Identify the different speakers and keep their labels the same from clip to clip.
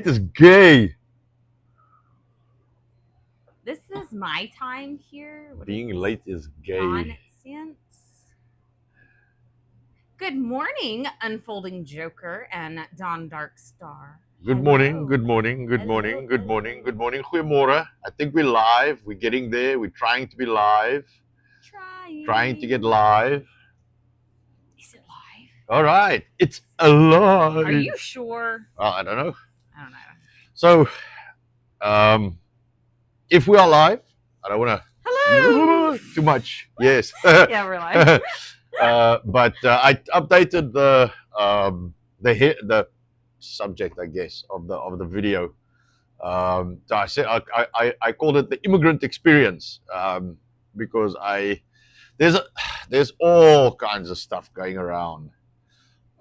Speaker 1: Is gay.
Speaker 2: This is my time here. What
Speaker 1: Being
Speaker 2: is this
Speaker 1: late is gay.
Speaker 2: nonsense? Good morning, Unfolding Joker and Dawn Darkstar.
Speaker 1: Good morning, good morning, good morning, good morning, good morning. Goeiemorgen. I think we're live. We're getting there. We're trying to be live. Trying to get live.
Speaker 2: Is it live?
Speaker 1: All right. It's alive.
Speaker 2: Are you sure?
Speaker 1: Well, I don't know.
Speaker 2: I don't know.
Speaker 1: So, if we are live, I don't want to.
Speaker 2: Hello.
Speaker 1: Too much. Yes.
Speaker 2: Yeah, we're live.
Speaker 1: But I updated the subject, I guess, of the video. So I said I called it the immigrant experience because there's all kinds of stuff going around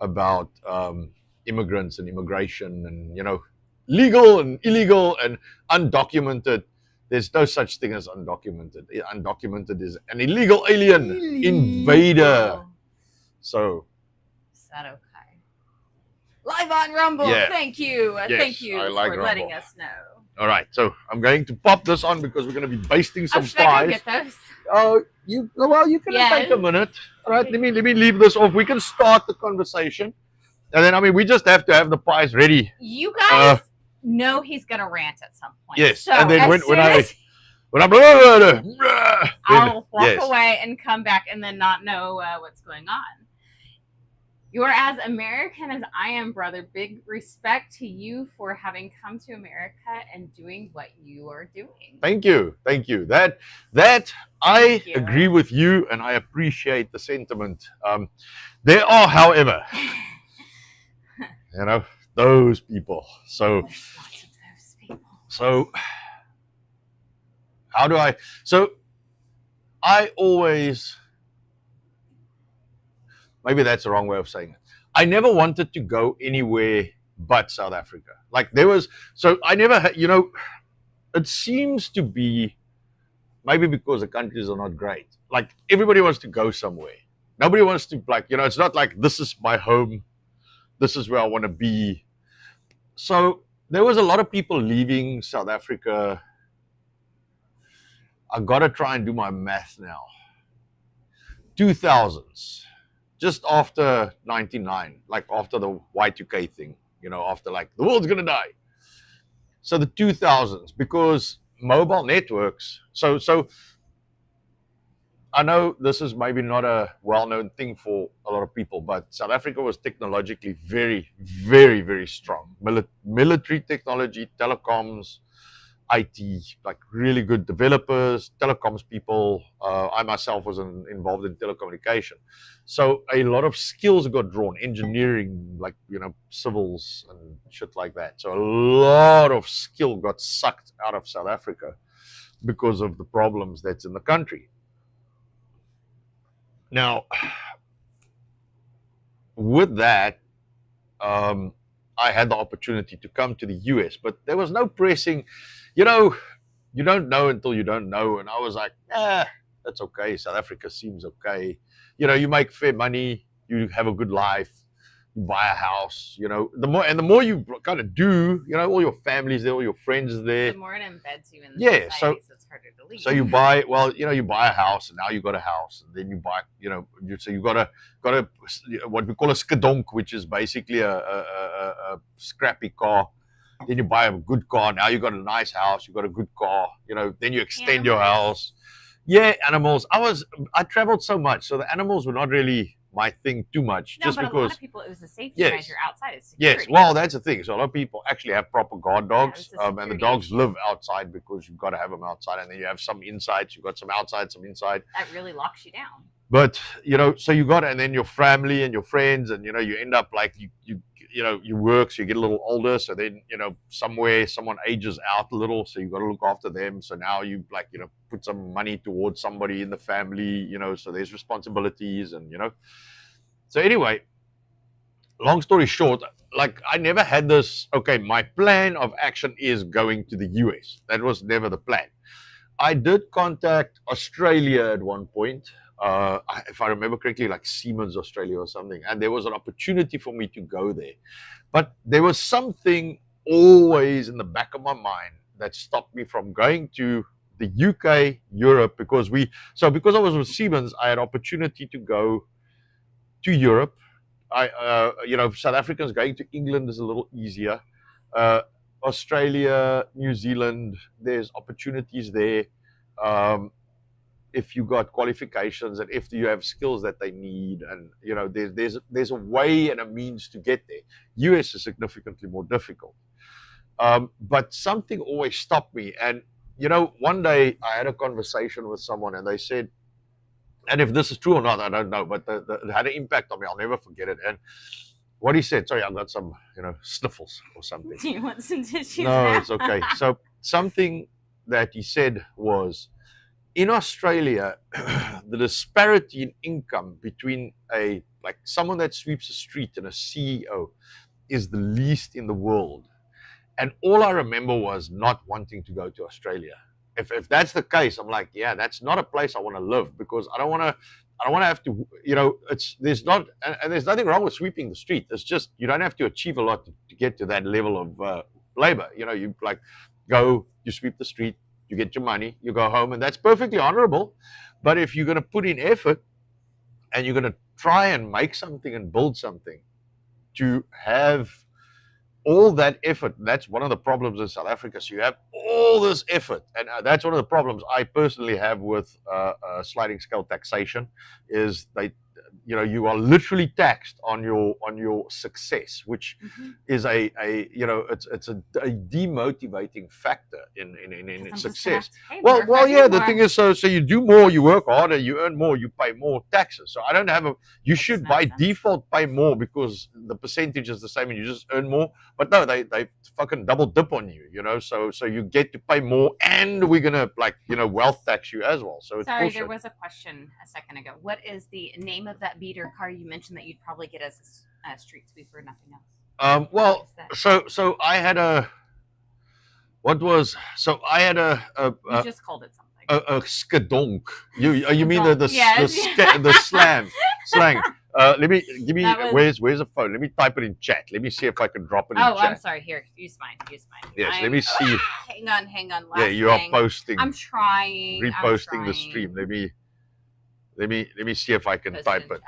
Speaker 1: about immigrants and immigration and legal and illegal and undocumented. There's no such thing as undocumented. Undocumented is an illegal alien invader. So
Speaker 2: is that okay? Live on Rumble.
Speaker 1: Yeah.
Speaker 2: Thank you.
Speaker 1: Yes,
Speaker 2: Thank you
Speaker 1: I like
Speaker 2: for letting
Speaker 1: Rumble.
Speaker 2: us know.
Speaker 1: All right, so I'm going to pop this on because we're going to be basting some
Speaker 2: Should I go
Speaker 1: spies.
Speaker 2: get those?
Speaker 1: Oh, you can take a minute. All right,
Speaker 2: Okay.
Speaker 1: let me leave this off. We can start the conversation, and then we just have to have the pies ready.
Speaker 2: You guys know he's gonna rant at some point.
Speaker 1: Yes,
Speaker 2: So
Speaker 1: and then
Speaker 2: as
Speaker 1: when
Speaker 2: soon
Speaker 1: I
Speaker 2: as I'll walk away and come back and then not know what's going on. You're as American as I am, brother. Big respect to you for having come to America and doing what you are doing.
Speaker 1: Thank you. That I agree with you, and I appreciate the sentiment. There are, however, those people. So
Speaker 2: There's lots of those people.
Speaker 1: So how do I? So I always. Maybe that's the wrong way of saying it. I never wanted to go anywhere but South Africa. Like I never had, it seems to be maybe because the countries are not great. Like everybody wants to go somewhere. Nobody wants to it's not like this is my home. This is where I want to be. So there was a lot of people leaving South Africa. I got to try and do my math now. 2000s. Just after 99, like after the Y2K thing, after like the world's gonna die. So the 2000s, because mobile networks. So I know this is maybe not a well-known thing for a lot of people, but South Africa was technologically very, very, very strong. Military technology, telecoms, IT, like really good developers, telecoms people. I myself was involved in telecommunication. So a lot of skills got drawn, engineering, like, civils and shit like that. So a lot of skill got sucked out of South Africa because of the problems that's in the country. Now, with that, I had the opportunity to come to the US, but there was no pressing, you don't know until you don't know. And I was like, that's okay. South Africa seems okay. You make fair money, you have a good life, you buy a house, the more you kind of do, all your family's there, all your friends are there.
Speaker 2: The more it embeds you in the
Speaker 1: Yeah,
Speaker 2: society, so it's harder to leave.
Speaker 1: So you buy, you buy a house, and now you got a house, and then you buy, so you got a what we call a skadonk, which is basically a scrappy car. Then you buy a good car. Now you got a nice house. You got a good car. Then you extend your house. Yeah, animals. I traveled so much, so the animals were not really my thing too much.
Speaker 2: No,
Speaker 1: just
Speaker 2: but
Speaker 1: because
Speaker 2: a lot of people, it was a safety measure outside. It's security.
Speaker 1: Yes, well, that's the thing. So a lot of people actually have proper guard dogs,
Speaker 2: Yeah,
Speaker 1: and the dogs live outside because you've got to have them outside, and then you have some inside. You've got some outside, some inside.
Speaker 2: That really locks you down.
Speaker 1: But so you got, and then your family and your friends, and you end up like you work, so you get a little older. So then somewhere someone ages out a little, so you got to look after them. So now you put some money towards somebody in the family, so there's responsibilities, and So anyway, long story short, like I never had this. Okay, my plan of action is going to the US. That was never the plan. I did contact Australia at one point. If I remember correctly, like Siemens Australia or something, and there was an opportunity for me to go there, but there was something always in the back of my mind that stopped me from going to the UK, Europe, because I was with Siemens, I had opportunity to go to Europe. South Africans going to England is a little easier. Uh, Australia, New Zealand, there's opportunities there. If you got qualifications and if you have skills that they need, and there's a way and a means to get there. US is significantly more difficult. But something always stopped me. And one day I had a conversation with someone, and they said, and if this is true or not, I don't know, but it had an impact on me. I'll never forget it. And what he said, sorry, I've got some, sniffles or something.
Speaker 2: Do you want some tissues?
Speaker 1: No,
Speaker 2: now?
Speaker 1: it's okay. So something that he said was, in Australia, the disparity in income between someone that sweeps a street and a CEO is the least in the world. And all I remember was not wanting to go to Australia. If that's the case, I'm like, yeah, that's not a place I want to live, because I don't want to have to, there's nothing wrong with sweeping the street. It's just, you don't have to achieve a lot to get to that level of labor. You go, you sweep the street, you get your money, you go home, and that's perfectly honorable. But if you're going to put in effort and you're going to try and make something and build something, to have all that effort, that's one of the problems in South Africa. So you have all this effort, and that's one of the problems I personally have with sliding scale taxation, is you are literally taxed on your success, which is it's a demotivating factor in success. The thing is, so you do more, you work harder, you earn more, you pay more taxes. So I don't have you should by default pay more because the percentage is the same and you just earn more. But no, they fucking double dip on you, so you get to pay more, and we're gonna wealth tax you as well. So it's
Speaker 2: sorry,
Speaker 1: bullshit.
Speaker 2: There was a question a second ago. What is the name of that beater car you mentioned that you'd probably get as a street sweeper, nothing else?
Speaker 1: So I had
Speaker 2: you just called it something.
Speaker 1: A skadonk. You mean the
Speaker 2: Yes.
Speaker 1: the slang? Where's the phone? Let me type it in chat. Let me see if I can drop it in chat.
Speaker 2: I'm sorry. Here, use mine.
Speaker 1: Yes, let me see.
Speaker 2: Hang on.
Speaker 1: Yeah, you are posting.
Speaker 2: I'm trying.
Speaker 1: Reposting the stream. Let me see if I can type it.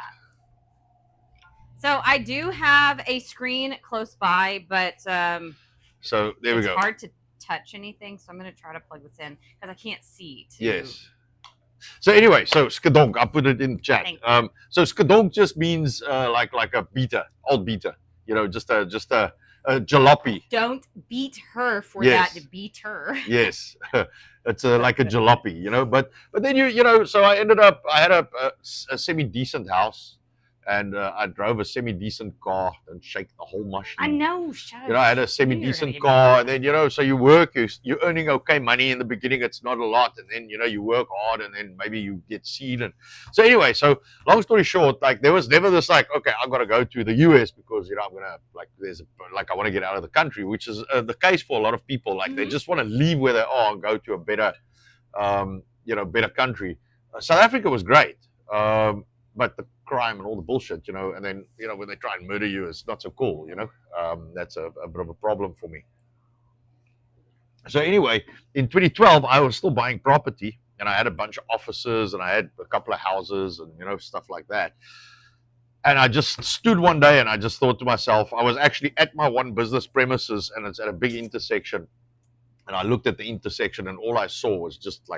Speaker 2: So I do have a screen close by, but
Speaker 1: so there we go.
Speaker 2: It's hard to touch anything, so I'm going to try to plug this in because I can't see.
Speaker 1: Yes. So anyway, so skadonk, I put it in chat. So skadonk just means like a beater, old beater. Just a jalopy.
Speaker 2: Don't beat her for that. Beat her.
Speaker 1: Yes, it's like a jalopy, But then so I had a semi-decent house, and I drove a semi-decent car and shake the whole machine.
Speaker 2: I know.
Speaker 1: I had a semi-decent car, and then so you work, you're earning okay money in the beginning. It's not a lot, and then you work hard, and then maybe you get seed. And so anyway, so long story short, there was never this okay, I've got to go to the US because I'm gonna I want to get out of the country, which is the case for a lot of people. They just want to leave where they are and go to a better, better country. South Africa was great, but the crime and all the bullshit, and then when they try and murder you, it's not so cool. That's a bit of a problem for me. So anyway, in 2012, I was still buying property, and I had a bunch of offices, and I had a couple of houses, and stuff like that. And I just stood one day, and I just thought to myself, I was actually at my one business premises, and it's at a big intersection, and I looked at the intersection, and all I saw was just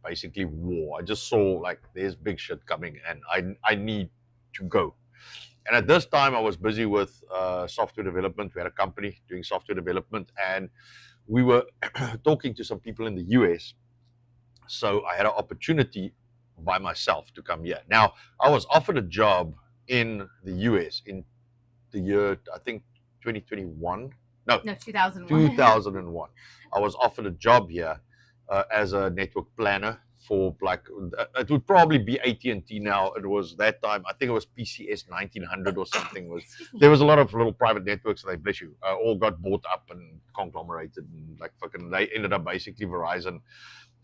Speaker 1: basically war. I just saw there's big shit coming, and I need to go. And at this time, I was busy with software development. We had a company doing software development, and we were talking to some people in the US. So I had an opportunity by myself to come here. Now, I was offered a job in the US in the year, I think, 2021. No,
Speaker 2: 2001.
Speaker 1: 2001. I was offered a job here as a network planner for it would probably be AT&T now. It was that time, I think it was PCS 1900 or something. There was a lot of little private networks, they bless you, all got bought up and conglomerated, and they ended up basically Verizon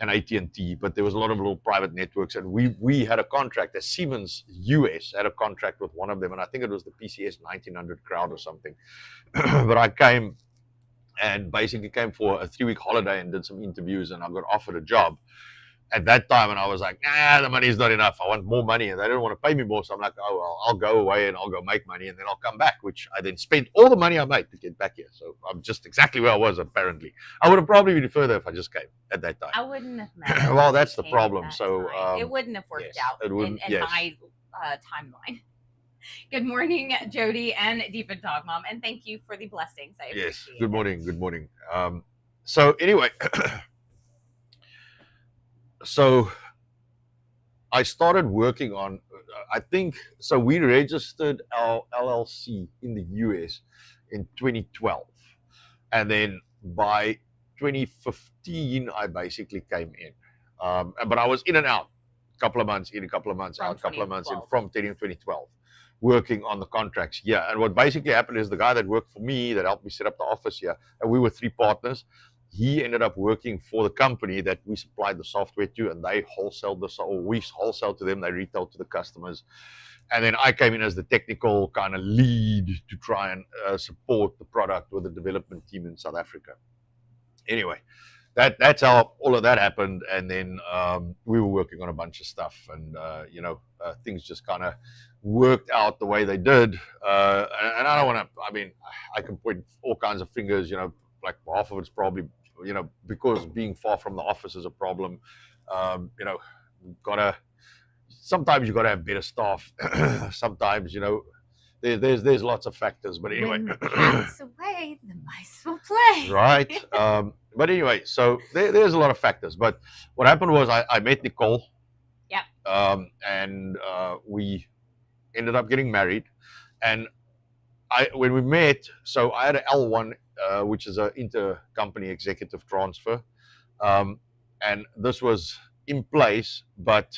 Speaker 1: and AT&T, but there was a lot of little private networks, and we had a contract, as Siemens US had a contract with one of them, and I think it was the PCS 1900 crowd or something. But I came and basically came for a 3-week holiday and did some interviews, and I got offered a job at that time, and I was like, the money's not enough. I want more money, and they don't want to pay me more. So I'm like, oh well, I'll go away and I'll go make money, and then I'll come back. Which I then spent all the money I made to get back here. So I'm just exactly where I was. Apparently, I would have probably been further if I just came at that time.
Speaker 2: I wouldn't have met.
Speaker 1: Well, that's the problem. So
Speaker 2: it wouldn't have worked
Speaker 1: yes,
Speaker 2: out
Speaker 1: it wouldn't-
Speaker 2: in
Speaker 1: yes.
Speaker 2: my timeline. Good morning, Jody and Diva Dog Mom, and thank you for the blessings. I appreciate
Speaker 1: Yes. Good morning.
Speaker 2: it.
Speaker 1: Good morning. So anyway, so I started working on. I think so. We registered our LLC in the US in 2012, and then by 2015, I basically came in. But I was in and out, a couple of months in, a couple of months
Speaker 2: From
Speaker 1: out, a couple of months in,
Speaker 2: 2012.
Speaker 1: from 2012, working on the contracts. Yeah, and what basically happened is the guy that worked for me, that helped me set up the office here, and we were 3 partners. He ended up working for the company that we supplied the software to, and they wholesaled or we wholesale to them, they retail to the customers. And then I came in as the technical kind of lead to try and support the product with the development team in South Africa. Anyway, that's how all of that happened. And then we were working on a bunch of stuff, and things just kind of worked out the way they did. And I don't want to. I mean, I can point all kinds of fingers. Like half of it's probably because being far from the office is a problem. Sometimes you gotta have better staff. Sometimes there's lots of factors. But anyway,
Speaker 2: When the cat's away, the mice will play.
Speaker 1: right. But anyway, so there's a lot of factors. But what happened was I met Nicole.
Speaker 2: Yep.
Speaker 1: And we ended up getting married. And when we met, so I had an L1, which is an intercompany executive transfer, and this was in place, but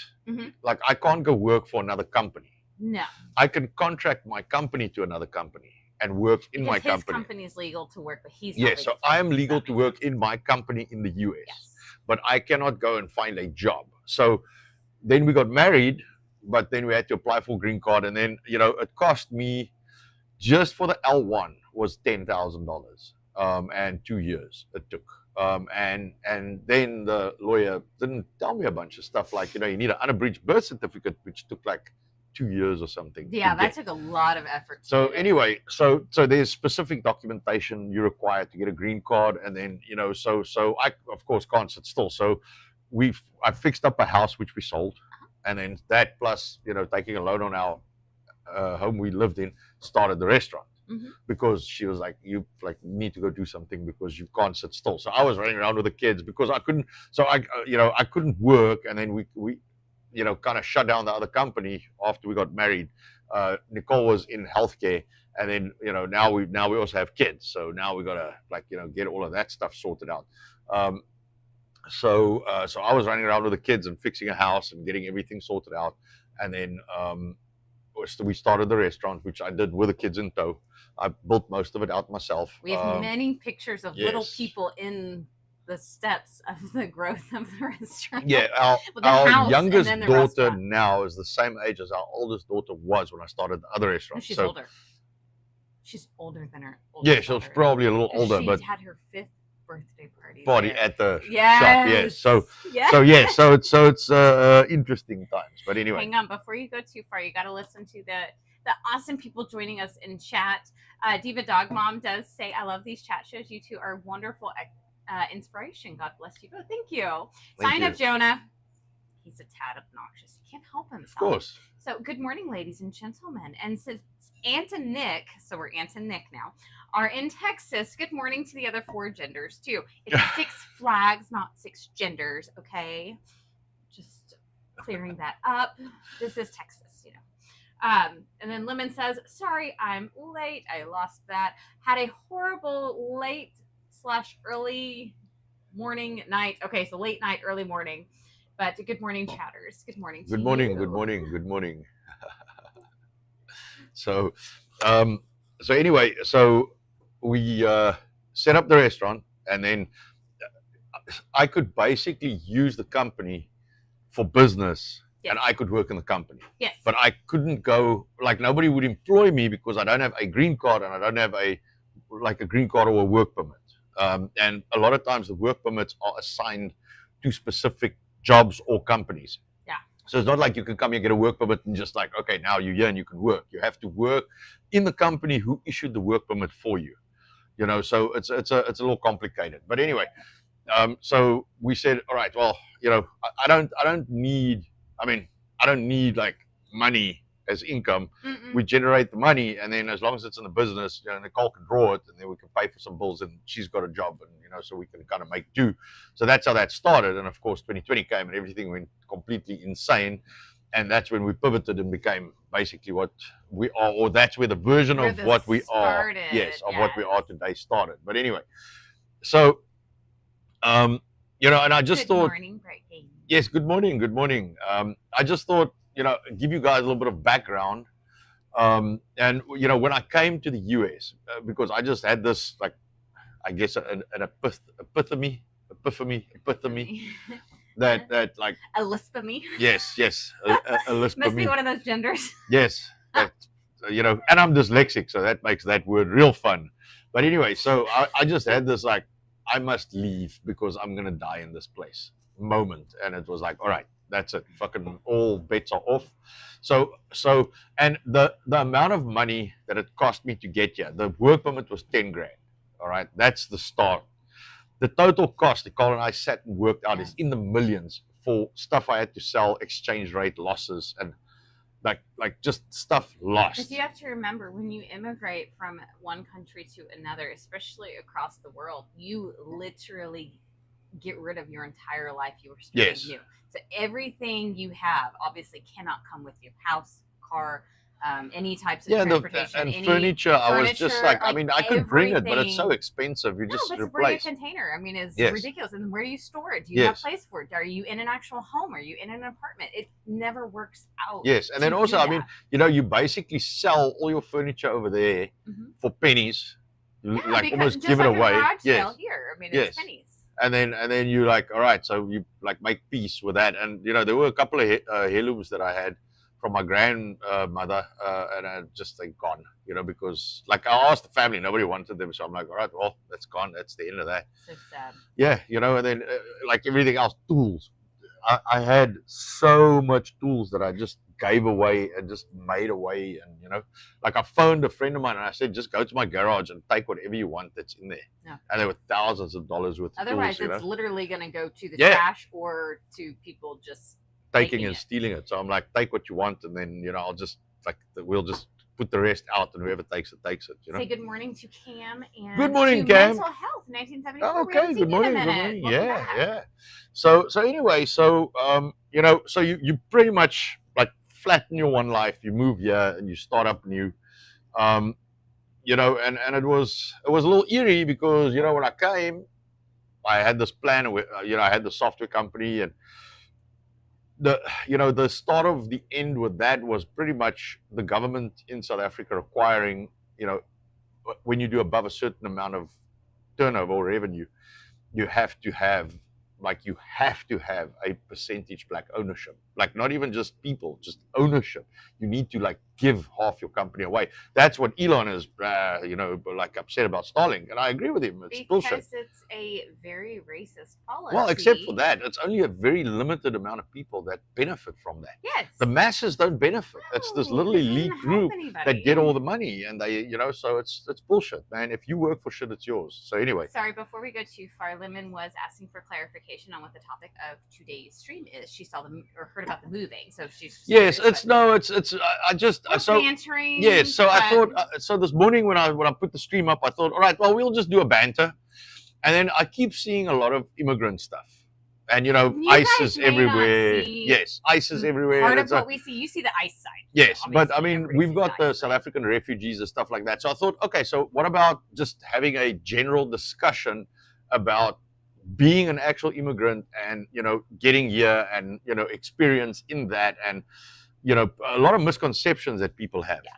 Speaker 1: like I can't go work for another company.
Speaker 2: No.
Speaker 1: I can contract my company to another company and work in my company.
Speaker 2: His company is legal to work, but he's
Speaker 1: not
Speaker 2: legal
Speaker 1: so
Speaker 2: to
Speaker 1: I am legal to work in my company in the US.
Speaker 2: Yes.
Speaker 1: But I cannot go and find a job. So then we got married, but then we had to apply for a green card, and then it cost me just for the L1 was $10,000, and 2 years it took. And then the lawyer didn't tell me a bunch of stuff like you need an unabridged birth certificate, which took like 2 years or something.
Speaker 2: Yeah, that took a lot of effort.
Speaker 1: So anyway, so there's specific documentation you require to get a green card, and then so I of course can't sit still. So I fixed up a house which we sold, and then that plus taking a loan on our home we lived in, started the restaurant. Because she was like, you need to go do something because you can't sit still. So I was running around with the kids because I couldn't. So I couldn't work, and then we kind of shut down the other company after we got married. Nicole was in healthcare, and then now we also have kids. So now we gotta get all of that stuff sorted out. So I was running around with the kids and fixing a house and getting everything sorted out, and then we started the restaurant, which I did with the kids in tow. I built most of it out myself.
Speaker 2: We have many pictures of little
Speaker 1: yes.
Speaker 2: people in the steps of the growth of the restaurant.
Speaker 1: Yeah, our youngest daughter now is the same age as our oldest daughter was when I started the other restaurant.
Speaker 2: No, she's older. She's older than her oldest
Speaker 1: daughter. She was probably a little older,
Speaker 2: she
Speaker 1: but
Speaker 2: had her 5th birthday party
Speaker 1: at the shop.
Speaker 2: Yes.
Speaker 1: Yes. So it's interesting times. But anyway,
Speaker 2: hang on, before you go too far, you got to listen to the awesome people joining us in chat. Diva Dog Mom does say, I love these chat shows. You two are wonderful inspiration. God bless you both. Thank you. Sign up Jonah. He's a tad obnoxious. He can't help himself.
Speaker 1: Of course.
Speaker 2: So good morning, ladies and gentlemen. And since Aunt and Nick, so we're Aunt and Nick now, are in Texas, good morning to the other 4 genders too. It's 6 flags, not 6 genders, okay? Just clearing that up. This is Texas, And then Lemon says, sorry, I'm late. I lost that. Had a horrible late/early morning night. Okay, so late night, early morning. But good morning, chatters. Good morning to you.
Speaker 1: Good morning. So anyway, so we set up the restaurant, and then I could basically use the company for business. Yes. And I could work in the company.
Speaker 2: Yes.
Speaker 1: But I couldn't go, nobody would employ me because I don't have a green card, and I don't have a green card or a work permit. And a lot of times the work permits are assigned to specific jobs or companies.
Speaker 2: Yeah.
Speaker 1: So it's not like you can come here, get a work permit, and just like, okay, now you're here and you can work. You have to work in the company who issued the work permit for you. So it's a little complicated. But anyway, so we said, all right, well, I don't need. I mean, I don't need like money as income.
Speaker 2: Mm-mm.
Speaker 1: We generate the money, and then as long as it's in the business, Nicole can draw it, and then we can pay for some bills, and she's got a job, and so we can kind of make do. So that's how that started, and of course 2020 came, and everything went completely insane, and that's when we pivoted and became basically what we are, or that's where the version of what we are, what we are today started. But anyway, so and I just thought,
Speaker 2: morning, breaking.
Speaker 1: Yes, good morning, good morning. I just thought, give you guys a little bit of background. And when I came to the US, because I just had this, like, I guess an epiphany that like
Speaker 2: a lispamy.
Speaker 1: Yes, a lispamy.
Speaker 2: Must be one of those genders.
Speaker 1: Yes, and I'm dyslexic, so that makes that word real fun. But anyway, so I just had this like, I must leave because I'm gonna die in this place moment, and it was like, all right, that's it, fucking all bets are off. So and the amount of money that it cost me to get here, the work permit was 10 grand. All right, that's the start. The total cost, Nicole and I sat and worked out, is in the millions for stuff I had to sell, exchange rate losses, and like just stuff lost.
Speaker 2: Because you have to remember, when you immigrate from one country to another, especially across the world, you literally get rid of your entire life. You were starting new. So everything you have obviously cannot come with you. House, car, any types of transportation.
Speaker 1: And furniture, I was just like, I mean, I could bring it, but it's so expensive. You just replace.
Speaker 2: Bring a container. I mean, it's ridiculous. And where do you store it? Do you have a place for it? Are you in an actual home? Are you in an apartment? It never works out.
Speaker 1: Yes, and then also, I mean, you basically sell all your furniture over there for pennies. Like almost give it away.
Speaker 2: Here, I mean, it's pennies.
Speaker 1: And then you like, all right, so you like make peace with that. And there were a couple of heirlooms that I had from my grandmother, and I just like gone, because like I asked the family, nobody wanted them, so I'm like, all right, well, that's gone, that's the end of that.
Speaker 2: So sad.
Speaker 1: Yeah, and then like everything else, tools. I had so much tools that I just gave away and just made away, and like I phoned a friend of mine and I said, just go to my garage and take whatever you want that's in there.
Speaker 2: Yeah.
Speaker 1: And there were thousands of dollars worth of tools.
Speaker 2: Otherwise, it's literally going to go to the trash or to people just
Speaker 1: taking and stealing it. So I'm like, take what you want, and then I'll just we'll just put the rest out, and whoever takes it takes it.
Speaker 2: Say good morning to Cam and
Speaker 1: good morning,
Speaker 2: to
Speaker 1: Cam.
Speaker 2: Mental Health 1974.
Speaker 1: Oh, okay, good morning, good morning. Yeah. So anyway, so so you pretty much like flatten your one life. You move here and you start up new. And it was a little eerie because when I came, I had this plan with I had the software company, and the start of the end with that was pretty much the government in South Africa requiring, when you do above a certain amount of turnover or revenue, you have to have a percentage black ownership, like not even just people, just ownership. You need to like give half your company away. That's what Elon is, like upset about Starlink, and I agree with him. It's bullshit.
Speaker 2: Because it's a very racist policy.
Speaker 1: Well, except for that, it's only a very limited amount of people that benefit from that.
Speaker 2: Yes.
Speaker 1: The masses don't benefit. No, it's this little elite group that get all the money, and they, so it's bullshit, man. If you work for shit, it's yours. So anyway.
Speaker 2: Sorry, before we go too far, Lemon was asking for clarification on what the topic of today's stream is. She saw or heard about the moving, so she's
Speaker 1: yes. I just so
Speaker 2: bantering.
Speaker 1: Yes. So I thought so this morning when I put the stream up, I thought, all right, well, we'll just do a banter, and then I keep seeing a lot of immigrant stuff. And ICE is everywhere. Yes, ICE is everywhere.
Speaker 2: Part of what we see, you see the ICE side.
Speaker 1: Yes, but I mean, we've got the South African refugees and stuff like that. So I thought, okay, so what about just having a general discussion about being an actual immigrant and getting here and experience in that, and a lot of misconceptions that people have.
Speaker 2: Yeah.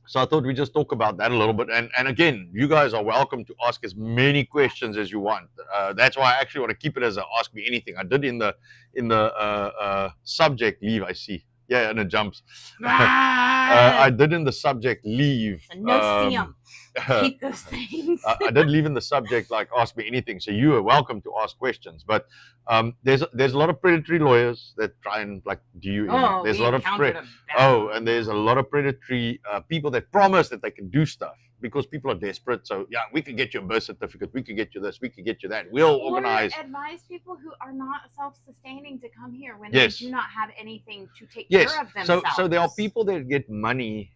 Speaker 1: So I thought we just talk about that a little bit, and again, you guys are welcome to ask as many questions as you want. That's why I actually want to keep it as a ask me anything. I did in the subject leave. I see Yeah, and it jumps.
Speaker 2: Ah,
Speaker 1: I did in the subject leave.
Speaker 2: no see 'em. Hate those things.
Speaker 1: I did leave in the subject like ask me anything, so you are welcome to ask questions. But there's a lot of predatory lawyers that try and like do you in.
Speaker 2: Oh,
Speaker 1: There's
Speaker 2: we
Speaker 1: a lot of
Speaker 2: encountered them.
Speaker 1: and there's a lot of predatory people that promise that they can do stuff because people are desperate. So yeah, we can get you a birth certificate, we can get you this, we can get you that. We'll organize.
Speaker 2: Advise people who are not self-sustaining to come here when
Speaker 1: Yes.
Speaker 2: they do not have anything to take
Speaker 1: Yes.
Speaker 2: care of themselves.
Speaker 1: So there are people that get money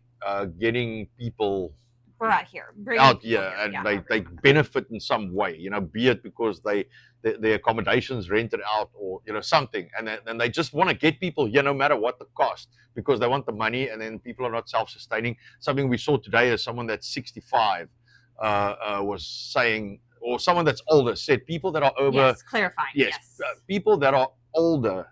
Speaker 1: getting people
Speaker 2: brought here,
Speaker 1: out here, and they benefit in some way, you know, be it because their accommodations rented out or you know something, and then they just want to get people here no matter what the cost because they want the money, and then people are not self-sustaining. Something we saw today is someone that's 65 was saying, or someone that's older said, people that are over,
Speaker 2: yes, clarifying,
Speaker 1: yes. People that are older,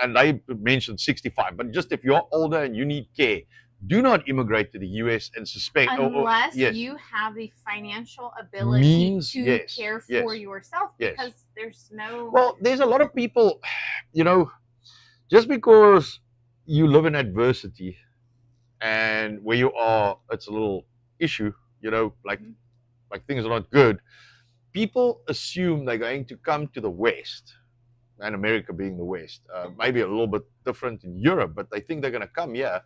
Speaker 1: and they mentioned 65, but just if you're older and you need care, do not immigrate to the US and suspect
Speaker 2: unless
Speaker 1: yes.
Speaker 2: you have the financial ability to
Speaker 1: yes,
Speaker 2: care for yourself, because there's no.
Speaker 1: Well, there's a lot of people, you know, just because you live in adversity and where you are, it's a little issue, you know, like things are not good. People assume they're going to come to the West, and America being the West, maybe a little bit different in Europe, but they think they're going to come here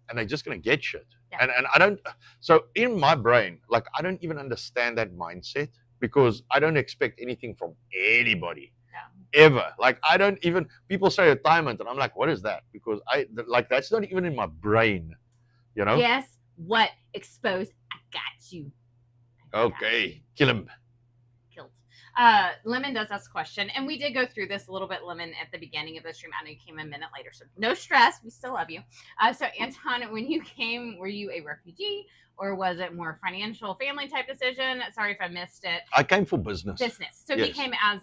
Speaker 1: and they're just going to get shit. Yeah. And I don't, so in my brain, like, I don't even understand that mindset because I don't expect anything from anybody. Ever. Like, I don't even, people say retirement and I'm like, what is that? Because that's not even in my brain, you know?
Speaker 2: Guess what? Exposed. I got you.
Speaker 1: Okay. Kill him.
Speaker 2: Lemon does ask a question, and we did go through this a little bit, Lemon, at the beginning of the stream. I know you came a minute later, so no stress. We still love you. So, Anton, when you came, were you a refugee, or was it more financial, family type decision? Sorry if I missed it.
Speaker 1: I came for business.
Speaker 2: So yes. He came as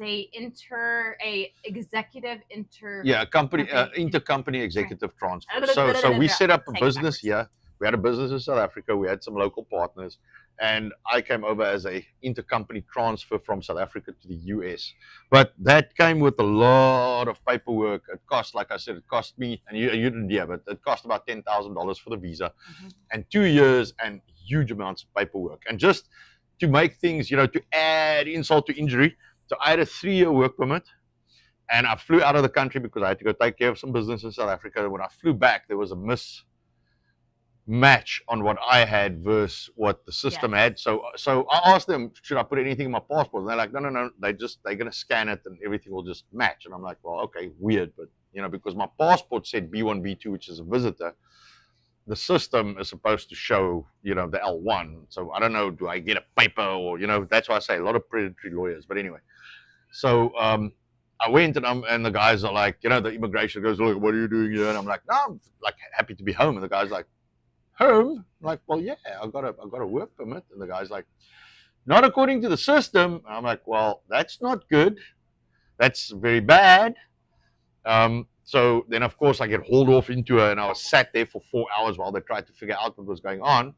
Speaker 2: executive
Speaker 1: intercompany executive transfer. So we set up a business here. We had a business in South Africa. We had some local partners. And I came over as a intercompany transfer from South Africa to the US. But that came with a lot of paperwork. It cost, like I said, it cost me, and you didn't hear, but it cost about $10,000 for the visa and 2 years and huge amounts of paperwork. And just to make things, you know, to add insult to injury. So I had a 3-year work permit and I flew out of the country because I had to go take care of some business in South Africa. When I flew back, there was a mismatch on what I had versus what the system had. So I asked them, should I put anything in my passport? And they're like, no. They're going to scan it and everything will just match. And I'm like, well, okay, weird. But, you know, because my passport said B1, B2, which is a visitor, the system is supposed to show, you know, the L1. So I don't know, do I get a paper or, you know, that's why I say a lot of predatory lawyers. But anyway, so I went and the guys are like, you know, the immigration goes, look, what are you doing here? And I'm like, no, I'm like happy to be home. And the guy's like, home? I'm like, well, yeah, I got a work permit. And the guy's like, not according to the system. And I'm like, well, that's not good. That's very bad. So then, of course, I get hauled off into it, and I was sat there for 4 hours while they tried to figure out what was going on.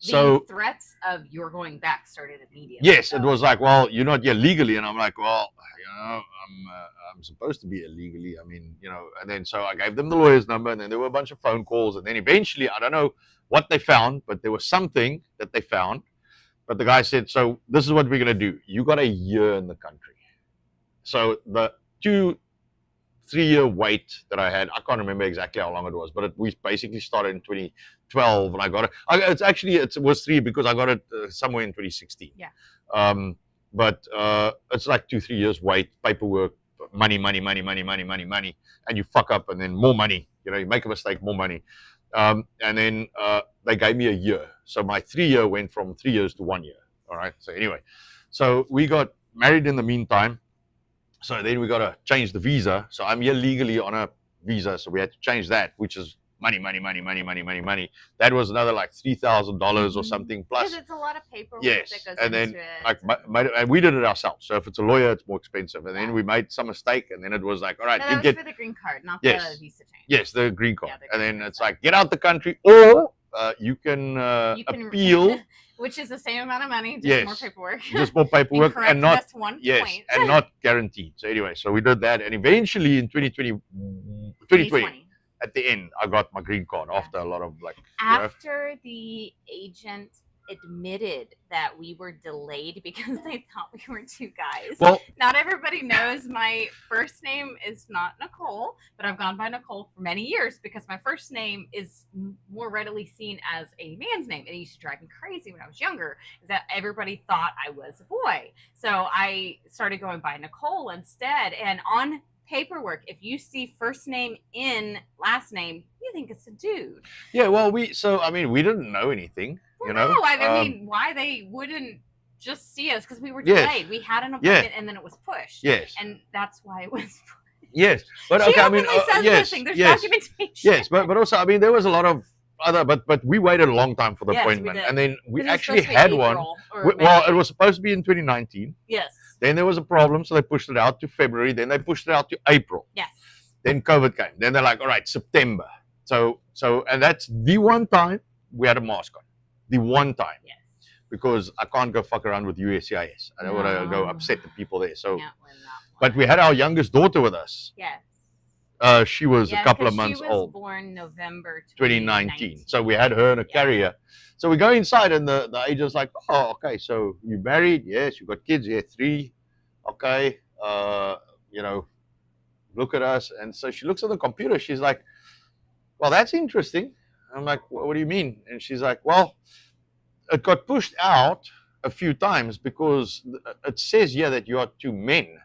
Speaker 2: The threats of you're going back started immediately.
Speaker 1: Yes, it was like, well, you're not here legally, and I'm like, well, you know, I'm supposed to be here legally. I mean, you know, and then so I gave them the lawyer's number, and then there were a bunch of phone calls, and then eventually, I don't know what they found, but there was something that they found. But the guy said, so this is what we're going to do. You got a year in the country. So the 2-3 year wait that I had, I can't remember exactly how long it was, but we basically started in 2012, and I got it. It was 3 because I got it somewhere in 2016.
Speaker 2: Yeah.
Speaker 1: But it's like 2-3 years wait, paperwork, money, and you fuck up, and then more money. You know, you make a mistake, more money, and then they gave me a year. So my 3 year went from 3 years to 1 year. All right. So anyway, so we got married in the meantime. So then we got to change the visa. So I'm here legally on a visa. So we had to change that, which is money. That was another like $3,000 or something plus.
Speaker 2: Because it's a lot of paperwork
Speaker 1: yes.
Speaker 2: that goes
Speaker 1: and then,
Speaker 2: into it.
Speaker 1: And we did it ourselves. So if it's a lawyer, it's more expensive. And then we made some mistake, and then it was like, all right,
Speaker 2: you get for the green card, not the visa change.
Speaker 1: Yes, the green card. Yeah, and then it's like, get out the country, or you can appeal.
Speaker 2: Which is the same amount of money, just more paperwork.
Speaker 1: Just more paperwork,
Speaker 2: and not just one point.
Speaker 1: And not guaranteed. So anyway, so we did that, and eventually in 2020, at the end, I got my green card after a lot of
Speaker 2: After the agent admitted that we were delayed because they thought we were two guys.
Speaker 1: Well,
Speaker 2: not everybody knows my first name is not Nicole, but I've gone by Nicole for many years because my first name is more readily seen as a man's name. And it used to drive me crazy when I was younger, is that everybody thought I was a boy. So I started going by Nicole instead. And on paperwork, if you see first name in last name, you think it's a dude.
Speaker 1: Yeah, well, we didn't know anything.
Speaker 2: Well, no, I mean, why they wouldn't just see us because we were delayed. We had an appointment and then it was pushed.
Speaker 1: Yes,
Speaker 2: and that's why it was pushed.
Speaker 1: Yes, but
Speaker 2: she says there's documentation.
Speaker 1: Yes, but also, I mean, there was a lot of other, but we waited a long time for the appointment, and then we actually had one. Well, it was supposed to be in 2019.
Speaker 2: Yes.
Speaker 1: Then there was a problem, so they pushed it out to February. Then they pushed it out to April.
Speaker 2: Yes.
Speaker 1: Then COVID came. Then they're like, all right, September. So, and that's the one time we had a mask on. The one time.
Speaker 2: Yes.
Speaker 1: Because I can't go fuck around with USCIS. I don't want to go upset the people there. So, but we had our youngest daughter with us.
Speaker 2: Yes.
Speaker 1: She was a couple of months old.
Speaker 2: She was born November
Speaker 1: 2019. So we had her in a carrier. So we go inside and the agent's like, oh, okay, so you married? Yes. You got kids? Yeah, 3. Okay. Look at us. And so she looks at the computer. She's like, well, that's interesting. I'm like, what do you mean? And she's like, well, it got pushed out a few times because it says here that you are 2 men.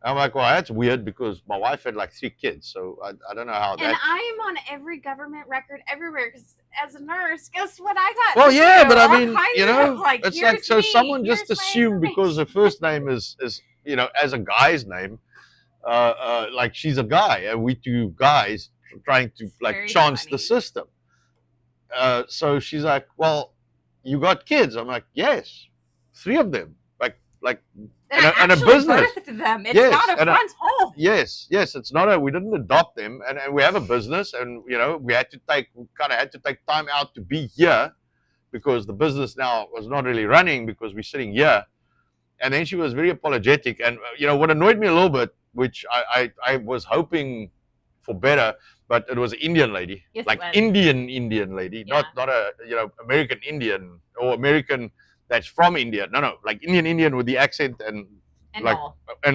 Speaker 1: I'm like, well, that's weird because my wife had like 3 kids, so I don't know how that.
Speaker 2: And I am on every government record everywhere because as a nurse, guess what I got?
Speaker 1: Well, yeah, but I mean, it's like so someone just assumed because her first name is as a guy's name, like she's a guy, and we 2 guys trying to like chance the system. So she's like, well, you got kids? I'm like, yes, 3 of them. And a business.
Speaker 2: Them. It's not a front home.
Speaker 1: Yes, it's not we didn't adopt them, and we have a business, and we had to take time out to be here because the business now was not really running because we're sitting here. And then she was very apologetic, and what annoyed me a little bit, which I was hoping for better, but it was an Indian lady,
Speaker 2: yes,
Speaker 1: like Indian lady, not a American Indian or American that's from India. No, like Indian with the accent and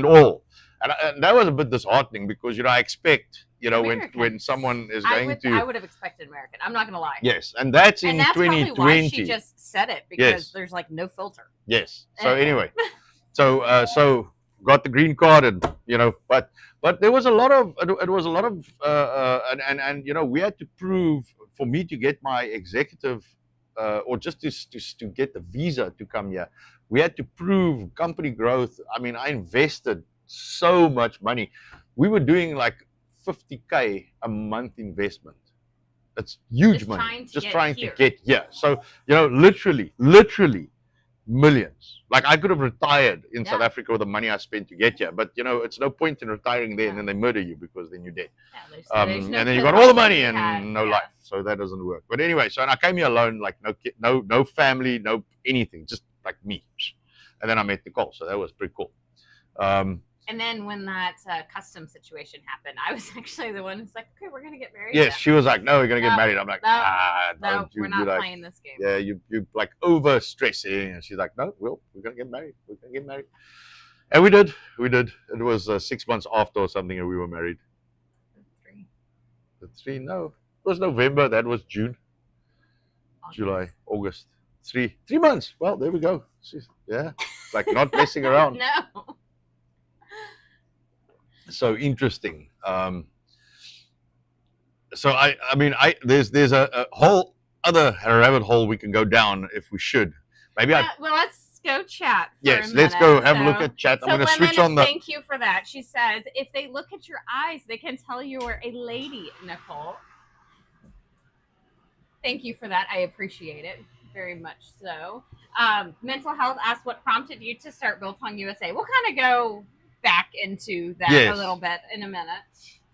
Speaker 1: all. And that was a bit disheartening because I expect when someone is I
Speaker 2: would have expected American. I'm not gonna lie.
Speaker 1: Yes, and that's in 2020.
Speaker 2: Probably why she just said it because there's like no filter.
Speaker 1: Yes. So anyway, so got the green card and but there was a lot of and we had to prove for me to get my executive. Or just to get the visa to come here, we had to prove company growth. I mean, I invested so much money. We were doing like 50K a month investment. That's huge money. Just trying to get here. So, literally millions. Like I could have retired in South Africa with the money I spent to get here. But, it's no point in retiring there and then they murder you because then you're dead. And then you got all the money and no life. So that doesn't work. But anyway, and I came here alone, like no kid, no family, no anything, just like me. And then I met Nicole. So that was pretty cool.
Speaker 2: And then when that custom situation happened, I was actually the one who's like, okay, we're going to get married.
Speaker 1: Yes, she was like, no, we're going to get married. I'm like,
Speaker 2: no, we're not playing this game.
Speaker 1: Yeah, you're like over stressing. And she's like, no, we're going to get married. We're going to get married. And we did. It was 6 months after or something and we were married. 3? No, it was November. That was June. July, August. 3 months. Well, there we go. Yeah, like not messing around.
Speaker 2: No.
Speaker 1: So interesting. So I mean, there's a whole other rabbit hole we can go down if we should. Maybe
Speaker 2: well, let's go chat.
Speaker 1: Yes, let's go have a look at chat. I'm going to switch on the.
Speaker 2: Thank you for that. She says, if they look at your eyes, they can tell you are a lady, Nicole. Thank you for that. I appreciate it very much. So, Mental Health asked what prompted you to start Biltong USA. We'll kind of go back into that a little bit in a minute.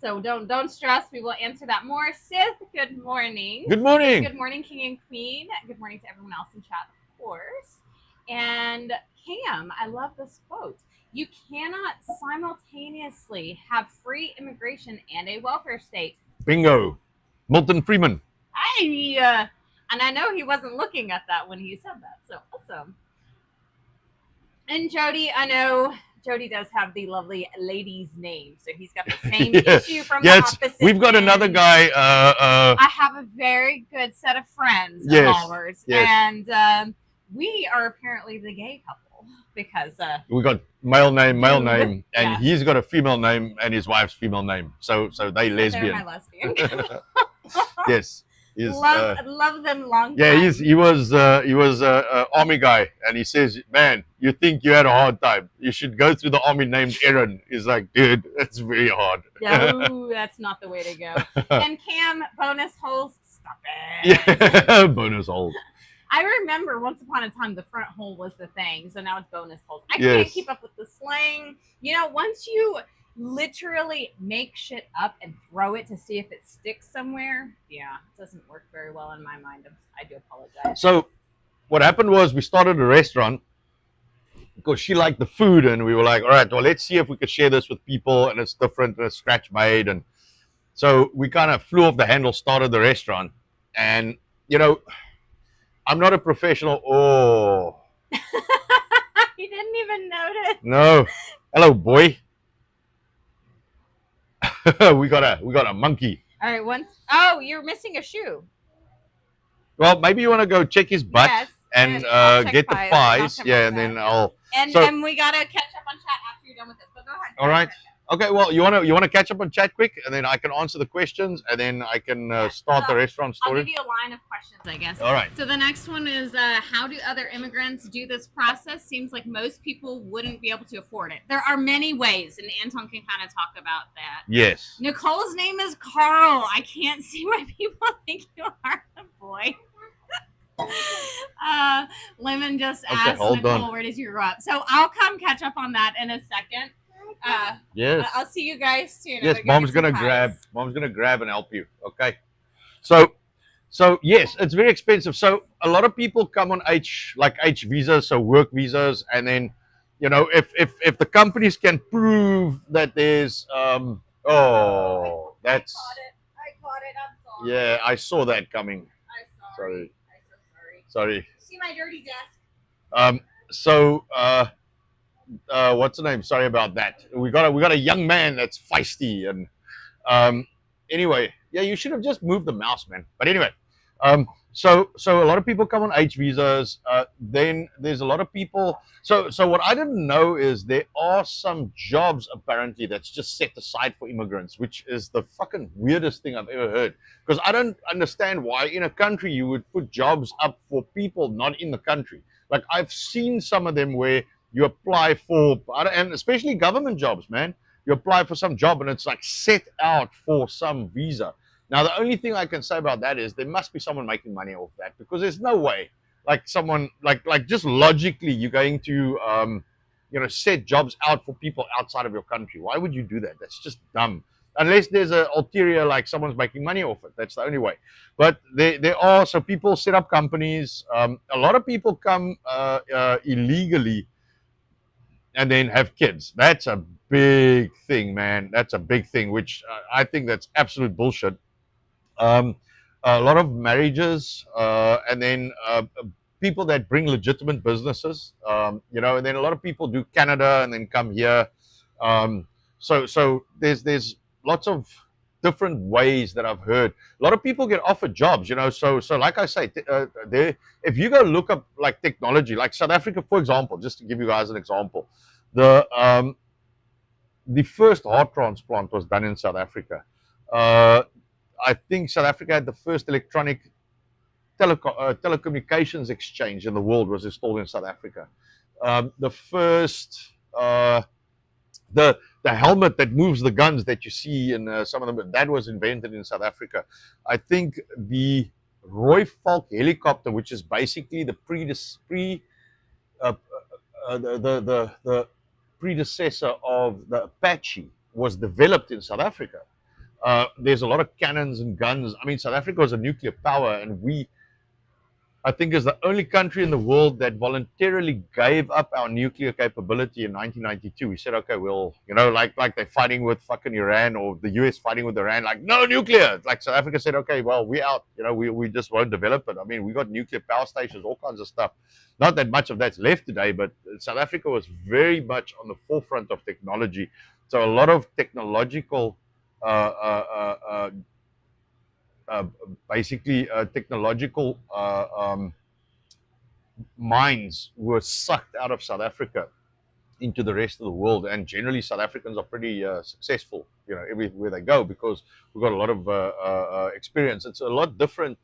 Speaker 2: So don't stress. We will answer that more. Sith, good morning.
Speaker 1: Good morning.
Speaker 2: Good morning, King and Queen. Good morning to everyone else in chat, of course. And Cam, I love this quote. You cannot simultaneously have free immigration and a welfare state.
Speaker 1: Bingo. Milton Freeman.
Speaker 2: And I know he wasn't looking at that when he said that. So awesome. And Jody, I know Jody does have the lovely lady's name, so he's got the same issue from the opposite.
Speaker 1: We've got another guy.
Speaker 2: I have a very good set of friends of ours, and we are apparently the gay couple because
Speaker 1: we got male name, and he's got a female name, and his wife's female name. So they lesbian.
Speaker 2: They're my lesbian.
Speaker 1: Yes.
Speaker 2: Love them long.
Speaker 1: Yeah, he was army guy, and he says, "Man, you think you had a hard time? You should go through the army named Aaron." He's like, "Dude, it's very hard."
Speaker 2: No, that's not the way to go. And Cam, bonus holes, stop it.
Speaker 1: Yeah, bonus holes.
Speaker 2: I remember once upon a time the front hole was the thing, so now it's bonus holes. I can't keep up with the slang. You know, once you literally make shit up and throw it to see if it sticks somewhere, yeah, it doesn't work very well in my mind. I do apologize.
Speaker 1: So what happened was we started a restaurant because she liked the food, and we were like, all right, well, let's see if we could share this with people, and it's different, and it's scratch made. And so we kind of flew off the handle, started the restaurant. And you know, I'm not a professional.
Speaker 2: You didn't even notice.
Speaker 1: No. Hello, boy. we got a monkey.
Speaker 2: All right, oh, you're missing a shoe.
Speaker 1: Well, maybe you want to go check his butt and get the pies. Yeah, and then I'll.
Speaker 2: And we gotta catch up on chat after you're done with this. But go ahead.
Speaker 1: All right. Okay. Well, you wanna catch up on chat quick, and then I can answer the questions, and then I can start the restaurant story.
Speaker 2: I'll give you a line of questions, I guess.
Speaker 1: All right.
Speaker 2: So the next one is, how do other immigrants do this process? Seems like most people wouldn't be able to afford it. There are many ways, and Anton can kind of talk about that.
Speaker 1: Yes.
Speaker 2: Nicole's name is Carl. I can't see why people think you are a boy. Lemon just asked Nicole, where did you grow up? So I'll come catch up on that in a second.
Speaker 1: Yes.
Speaker 2: I'll see you guys soon.
Speaker 1: Yes, mom's gonna grab and help you. Okay. So yes, it's very expensive. So a lot of people come on H visas, so work visas, and then, you know, if the companies can prove that there's that's
Speaker 2: I caught it. I'm sorry.
Speaker 1: Yeah, I saw that coming.
Speaker 2: I'm
Speaker 1: sorry.
Speaker 2: See my dirty desk.
Speaker 1: So what's the name? Sorry about that. We got a young man that's feisty, and anyway, yeah, you should have just moved the mouse, man. But anyway, so a lot of people come on H visas. Then there's a lot of people. So what I didn't know is there are some jobs apparently that's just set aside for immigrants, which is the fucking weirdest thing I've ever heard. Because I don't understand why in a country you would put jobs up for people not in the country. Like I've seen some of them where you apply for, and especially government jobs, man. You apply for some job and it's like set out for some visa. Now, the only thing I can say about that is there must be someone making money off that, because there's no way, like someone, like just logically, you're going to, set jobs out for people outside of your country. Why would you do that? That's just dumb. Unless there's an ulterior, like someone's making money off it. That's the only way. But there are, so people set up companies. A lot of people come illegally and then have kids. That's a big thing, man. That's a big thing, which I think that's absolute bullshit. A lot of marriages, and then people that bring legitimate businesses, and then a lot of people do Canada and then come here. So there's lots of different ways that I've heard. A lot of people get offered jobs, so like I say, if you go look up like technology, like South Africa, for example, just to give you guys an example, the first heart transplant was done in South Africa. I think South Africa had the first electronic telecommunications exchange in the world was installed in South Africa. The first the helmet that moves the guns that you see in some of them, that was invented in South Africa. I think the Roy Falk helicopter, which is basically the predecessor of the Apache, was developed in South Africa. There's a lot of cannons and guns. I mean, South Africa was a nuclear power, and we I think is the only country in the world that voluntarily gave up our nuclear capability in 1992. We said, okay, well, like they're fighting with fucking Iran or the US fighting with Iran, like no nuclear. Like South Africa said, okay, well, we out. We just won't develop it. I mean, we got nuclear power stations, all kinds of stuff. Not that much of that's left today, but South Africa was very much on the forefront of technology. So a lot of technological uh, uh, uh, uh, basically technological minds were sucked out of South Africa into the rest of the world. And generally, South Africans are pretty successful, everywhere they go because we've got a lot of experience. It's a lot different,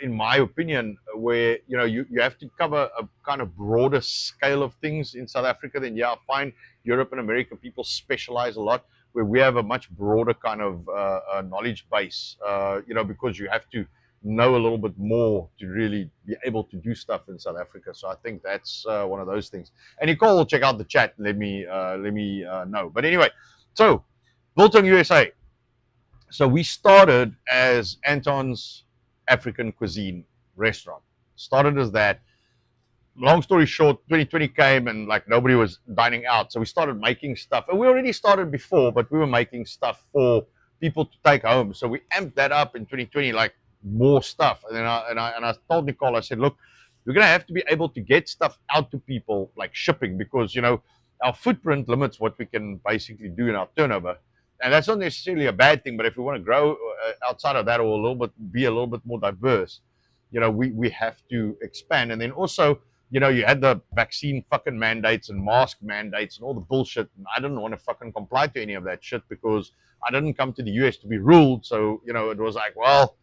Speaker 1: in my opinion, where you have to cover a kind of broader scale of things in South Africa. Then I find Europe and America people specialize a lot, where we have a much broader kind of knowledge base. Because you have to know a little bit more to really be able to do stuff in South Africa. So I think that's one of those things. And Nicole will check out the chat. Let me know. But anyway, so Biltong USA. So we started as Anton's African Cuisine restaurant. Started as that. Long story short, 2020 came and like nobody was dining out. So we started making stuff. And we already started before, but we were making stuff for people to take home. So we amped that up in 2020, like more stuff. And then I told Nicole, I said, look, we're going to have to be able to get stuff out to people like shipping because, our footprint limits what we can basically do in our turnover. And that's not necessarily a bad thing, but if we want to grow outside of that or be a little bit more diverse, we have to expand. And then also, you had the vaccine fucking mandates and mask mandates and all the bullshit. And I didn't want to fucking comply to any of that shit because I didn't come to the US to be ruled. So, it was like, well,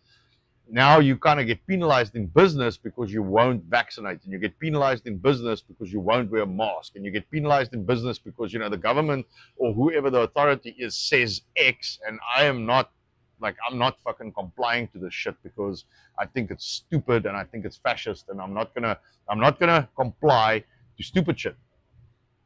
Speaker 1: now you kind of get penalized in business because you won't vaccinate, and you get penalized in business because you won't wear a mask, and you get penalized in business because the government or whoever the authority is says X, and I'm not fucking complying to this shit because I think it's stupid and I think it's fascist, and I'm not gonna comply to stupid shit.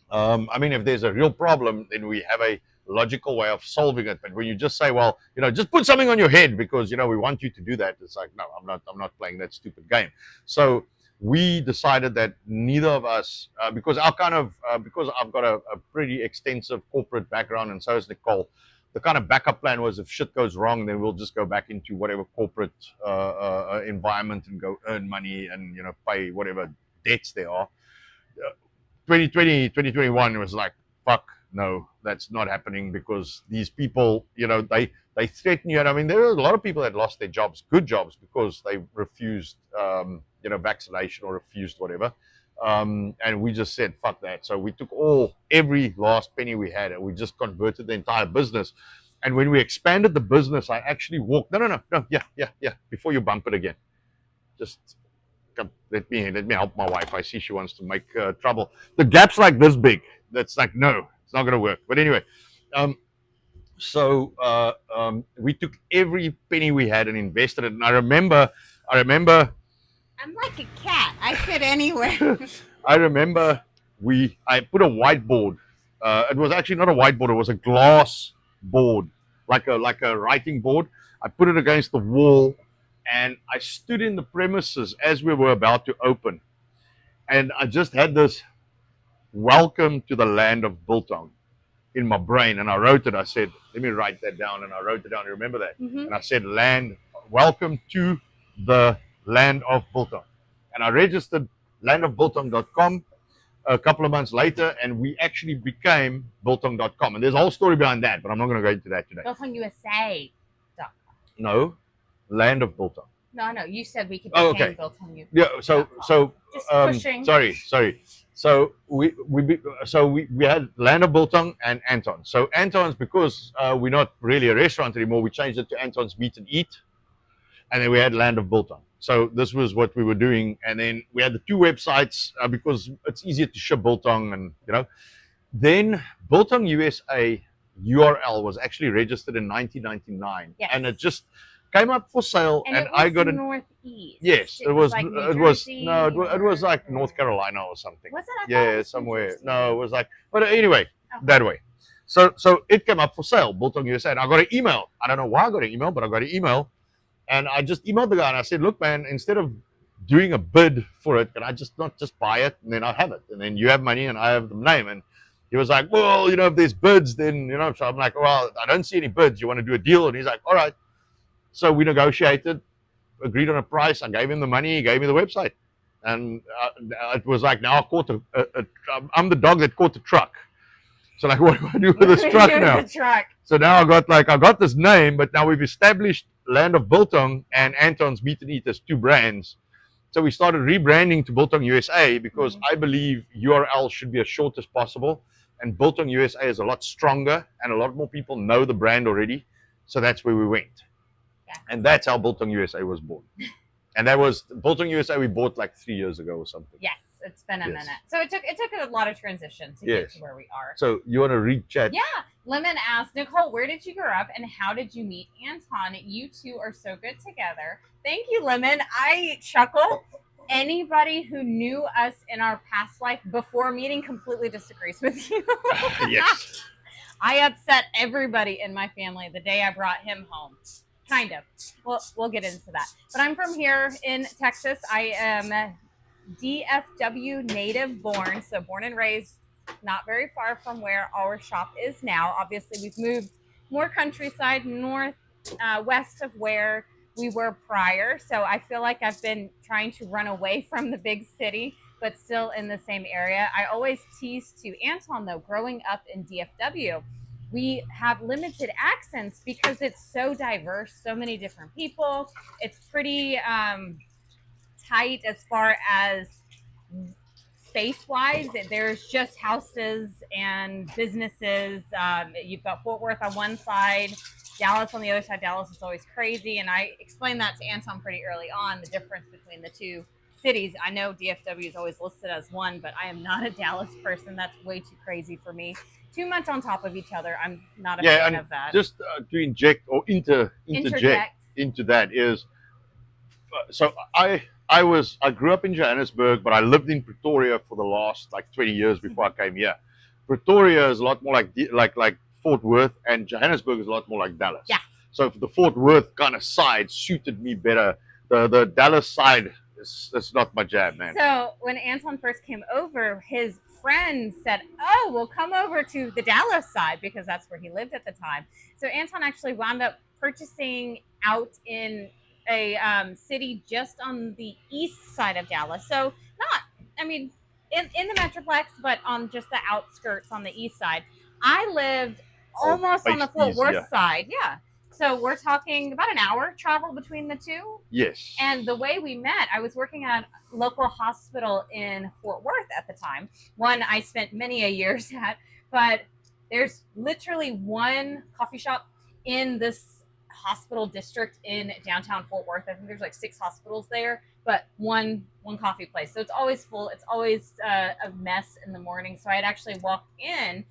Speaker 1: I mean, if there's a real problem, then we have a logical way of solving it. But when you just say, well, just put something on your head because we want you to do that, it's like, no, I'm not playing that stupid game. So we decided that neither of us, because because I've got a pretty extensive corporate background, and so has Nicole. The kind of backup plan was if shit goes wrong, then we'll just go back into whatever corporate environment and go earn money and pay whatever debts there are. 2020, 2021 was like, fuck, no, that's not happening because these people, they threaten you. And I mean, there are a lot of people that lost their jobs, good jobs, because they refused, vaccination or refused whatever. And we just said, fuck that. So we took every last penny we had and we just converted the entire business. And when we expanded the business, I actually walked, no, yeah, before you bump it again. Just let me help my wife. I see she wants to make trouble. The gap's like this big. That's like, no, it's not going to work. But anyway, so we took every penny we had and invested it. And I remember.
Speaker 3: I'm like a cat. I fit anywhere.
Speaker 1: I remember I put a whiteboard. It was actually not a whiteboard. It was a glass board, like a writing board. I put it against the wall, and I stood in the premises as we were about to open, and I just had this welcome to the land of Biltong in my brain, and I wrote it. I said, let me write that down, and I wrote it down. You remember that?
Speaker 2: Mm-hmm.
Speaker 1: And I said, welcome to the land of Biltong. And I registered landofbiltong.com a couple of months later, and we actually became biltong.com. And there's a whole story behind that, but I'm not going to go into that today.
Speaker 2: BiltongUSA.com.
Speaker 1: No, land of Biltong.
Speaker 2: No, you said we could become Biltong.
Speaker 1: Yeah, so
Speaker 2: just pushing.
Speaker 1: Sorry. So we had Land of Biltong and Anton's. So Anton's, because we're not really a restaurant anymore, we changed it to Anton's Meet and Eat, and then we had Land of Biltong. So this was what we were doing, and then we had the two websites because it's easier to ship Biltong, and then Biltong USA URL was actually registered in 1999,
Speaker 2: yes.
Speaker 1: And it just came up for sale, and I got it.
Speaker 2: Northeast.
Speaker 1: Yes, it was like it was like North Carolina or something.
Speaker 2: Was it?
Speaker 1: Yeah, somewhere. No, it was like, but anyway, that way. So it came up for sale, Biltong USA, and I got an email. I don't know why I got an email, but I got an email, and I just emailed the guy and I said, look, man, instead of doing a bid for it. Can I just not just buy it and then I have it, and then you have money and I have the name? And he was like, well, if there's bids, then So I'm like, well, I don't see any bids. You want to do a deal? And he's like, all right. So we negotiated, agreed on a price. I gave him the money. He gave me the website, and it was like, now I caught I'm the dog that caught the truck. So like, what do I do with this truck now?
Speaker 2: The truck.
Speaker 1: So now I got this name, but now we've established Land of Biltong and Anton's Meat and Eat as two brands. So we started rebranding to Biltong USA because I believe URL should be as short as possible. And Biltong USA is a lot stronger and a lot more people know the brand already. So that's where we went.
Speaker 2: Yeah.
Speaker 1: And that's how Biltong USA was born. And that was Biltong USA we bought like 3 years ago or something.
Speaker 2: Yes, it's been a minute. So it took a lot of transition to get to where we are.
Speaker 1: So you want to read chat?
Speaker 2: Yeah. Lemon asked, Nicole, where did you grow up and how did you meet Anton? You two are so good together. Thank you, Lemon. I chuckle. Anybody who knew us in our past life before meeting completely disagrees with you.
Speaker 1: Yes.
Speaker 2: I upset everybody in my family the day I brought him home. Kind of. We'll get into that. But I'm from here in Texas. I am DFW native born, so born and raised not very far from where our shop is now. Obviously, we've moved more countryside, north, west of where we were prior. So I feel like I've been trying to run away from the big city, but still in the same area. I always tease to Anton, though, growing up in DFW, we have limited accents because it's so diverse, so many different people. It's pretty tight as far as space-wise. There's just houses and businesses. You've got Fort Worth on one side, Dallas on the other side. Dallas is always crazy, and I explained that to Anton pretty early on, the difference between the two cities. I know DFW is always listed as one, but I am not a Dallas person. That's way too crazy for me. Too much on top of each other. I'm not a fan of that.
Speaker 1: Just to inject or interject into that is, so I grew up in Johannesburg, but I lived in Pretoria for the last like 20 years before I came here. Pretoria is a lot more like Fort Worth, and Johannesburg is a lot more like Dallas.
Speaker 2: Yeah.
Speaker 1: So the Fort Worth kind of side suited me better. The Dallas side is not my jam, man.
Speaker 2: So when Anton first came over, his friend said, oh, we'll come over to the Dallas side because that's where he lived at the time. So Anton actually wound up purchasing out in a city just on the east side of Dallas. So in the Metroplex, but on just the outskirts on the east side. I lived almost on the Fort Worth side. Yeah. So we're talking about an hour travel between the two.
Speaker 1: Yes.
Speaker 2: And the way we met, I was working at a local hospital in Fort Worth at the time. One I spent many a years at, but there's literally one coffee shop in this hospital district in downtown Fort Worth. I think there's like 6 hospitals there, but one coffee place. So it's always full. It's always a mess in the morning. So I had actually walked in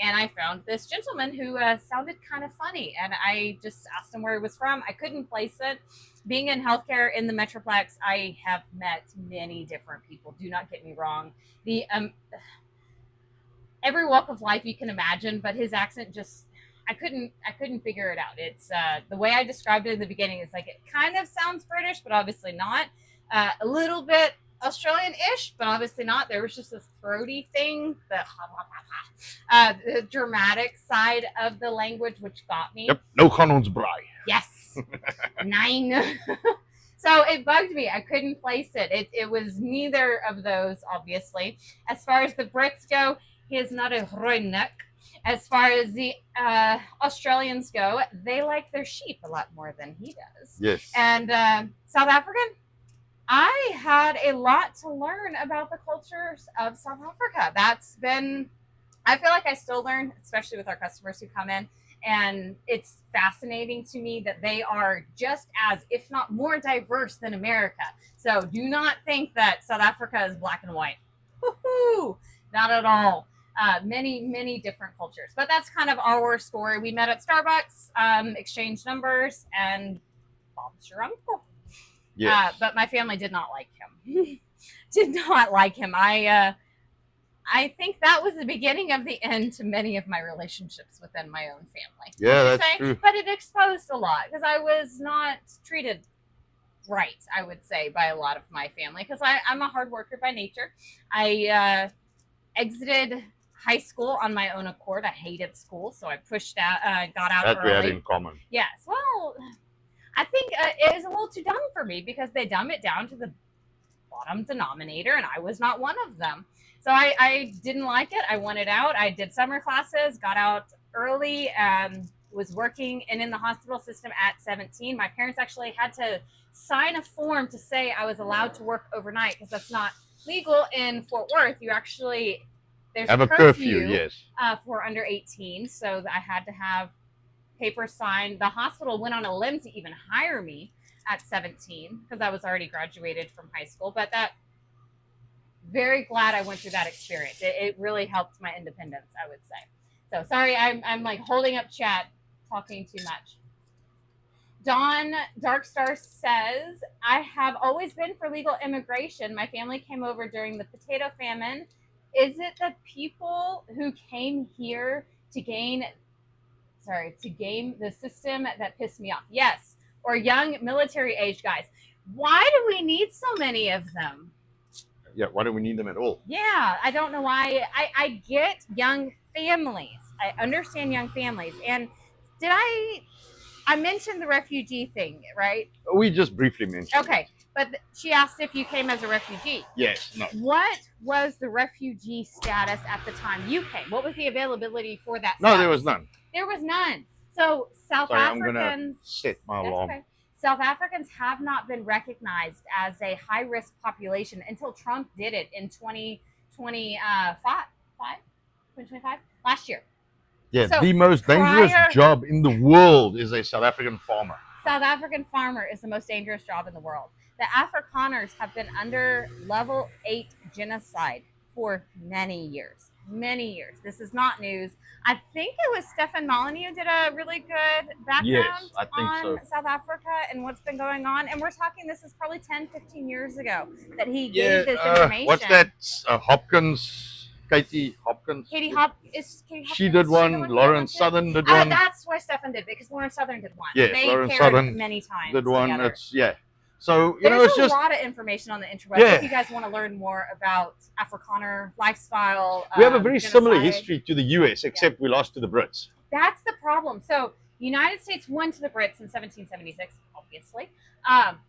Speaker 2: and I found this gentleman who sounded kind of funny. And I just asked him where he was from. I couldn't place it. Being in healthcare in the Metroplex, I have met many different people. Do not get me wrong. The every walk of life you can imagine, but his accent just, I couldn't figure it out. It's the way I described it in the beginning is like it kind of sounds British, but obviously not. A little bit Australian-ish, but obviously not. There was just this throaty thing, the dramatic side of the language, which got me.
Speaker 1: Yep, no gaan ons braai.
Speaker 2: Yes, 9. So it bugged me. I couldn't place it. It was neither of those, obviously. As far as the Brits go, he is not a redneck. As far as the Australians go, they like their sheep a lot more than he does.
Speaker 1: Yes.
Speaker 2: And South African, I had a lot to learn about the cultures of South Africa. I feel like I still learn, especially with our customers who come in. And it's fascinating to me that they are just as, if not more diverse than America. So do not think that South Africa is black and white. Woo-hoo! Not at all. Many, many different cultures. But that's kind of our story. We met at Starbucks, exchanged numbers, and Bob's your uncle.
Speaker 1: Yes.
Speaker 2: But my family did not like him. Did not like him. I think that was the beginning of the end to many of my relationships within my own family.
Speaker 1: Yeah, that's true.
Speaker 2: But it exposed a lot because I was not treated right, I would say, by a lot of my family because I'm a hard worker by nature. I exited high school on my own accord. I hated school, so I pushed out, got out
Speaker 1: That we had
Speaker 2: early.
Speaker 1: in common.
Speaker 2: Yes, well, I think it was a little too dumb for me because they dumb it down to the bottom denominator, and I was not one of them. So I didn't like it. I wanted out. I did summer classes, got out early, was working and in the hospital system at 17. My parents actually had to sign a form to say I was allowed to work overnight because that's not legal in Fort Worth. You actually, there's
Speaker 1: Have
Speaker 2: a
Speaker 1: a curfew,
Speaker 2: curfew
Speaker 1: yes.
Speaker 2: for under 18. So I had to have papers signed. The hospital went on a limb to even hire me at 17 because I was already graduated from high school. But that, very glad I went through that experience. It really helped my independence, I would say. So sorry, I'm like holding up chat, talking too much. Dawn Darkstar says, I have always been for legal immigration. My family came over during the potato famine. Is it the people who came here to game the system that pissed me off? Yes. Or young military age guys. Why do we need so many of them?
Speaker 1: Yeah, why don't we need them at all?
Speaker 2: Yeah, I don't know why. I get young families. I understand young families. And did I mentioned the refugee thing, right?
Speaker 1: We just briefly mentioned.
Speaker 2: Okay, but she asked if you came as a refugee.
Speaker 1: Yes, no.
Speaker 2: What was the refugee status at the time you came? What was the availability for that
Speaker 1: No,
Speaker 2: status?
Speaker 1: there was none.
Speaker 2: There was none. So South
Speaker 1: Sorry,
Speaker 2: Africans...
Speaker 1: I'm going to set my alarm.
Speaker 2: Okay. South Africans have not been recognized as a high-risk population until Trump did it in 2025? Last year.
Speaker 1: Yeah,
Speaker 2: So,
Speaker 1: the most dangerous job in the world is a South African farmer.
Speaker 2: South African farmer is the most dangerous job in the world. The Afrikaners have been under level 8 genocide for many years. Many years. This is not news. I think it was Stefan Molyneux did a really good background on South Africa and what's been going on. And we're talking, this is probably 10, 15 years ago that he gave this information.
Speaker 1: What's that? Hopkins, Katie Hopkins.
Speaker 2: Katie Hopkins.
Speaker 1: She did one. Lawrence Southern did one.
Speaker 2: That's why Stefan did, because Lawrence Southern did one.
Speaker 1: Yes,
Speaker 2: they
Speaker 1: Lawrence Southern
Speaker 2: many times
Speaker 1: did one.
Speaker 2: Together.
Speaker 1: It's So
Speaker 2: There's
Speaker 1: it's just
Speaker 2: a lot of information on the interweb. If you guys want to learn more about Afrikaner lifestyle,
Speaker 1: we have a very
Speaker 2: genocide.
Speaker 1: similar history to the US, except we lost to the Brits.
Speaker 2: That's the problem. So United States won to the Brits in 1776, obviously,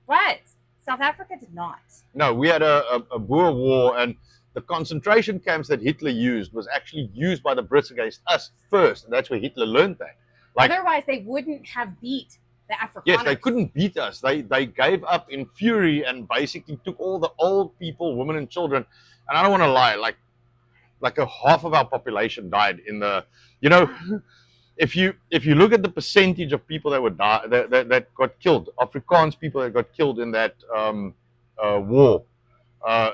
Speaker 2: but South Africa did not.
Speaker 1: No, we had a Boer War, and the concentration camps that Hitler used was actually used by the Brits against us first, and that's where Hitler learned that.
Speaker 2: Otherwise, they wouldn't have beat the Afrikaners.
Speaker 1: Yes, they couldn't beat us. They gave up in fury and basically took all the old people, women and children. And I don't want to lie, like a half of our population died in the, if you look at the percentage of people that that got killed, Afrikaans people that got killed in that war,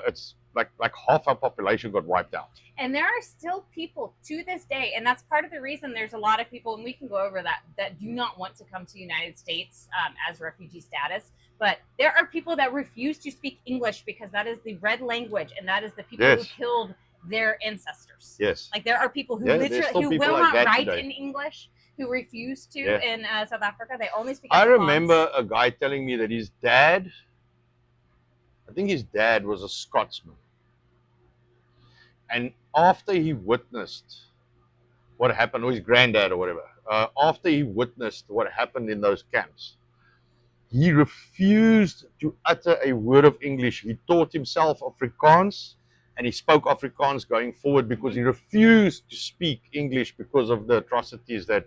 Speaker 1: it's like half our population got wiped out.
Speaker 2: And there are still people to this day, and that's part of the reason there's a lot of people, and we can go over that do not want to come to the United States as refugee status. But there are people that refuse to speak English because that is the red language, and that is the people who killed their ancestors.
Speaker 1: Yes.
Speaker 2: Like there are people who literally will not write in English, who refuse to in South Africa. They only speak Afrikaans.
Speaker 1: I remember a guy telling me that his dad, I think his dad was a Scotsman. And after he witnessed what happened, or his granddad or whatever, after he witnessed what happened in those camps, he refused to utter a word of English. He taught himself Afrikaans, and he spoke Afrikaans going forward because he refused to speak English because of the atrocities that,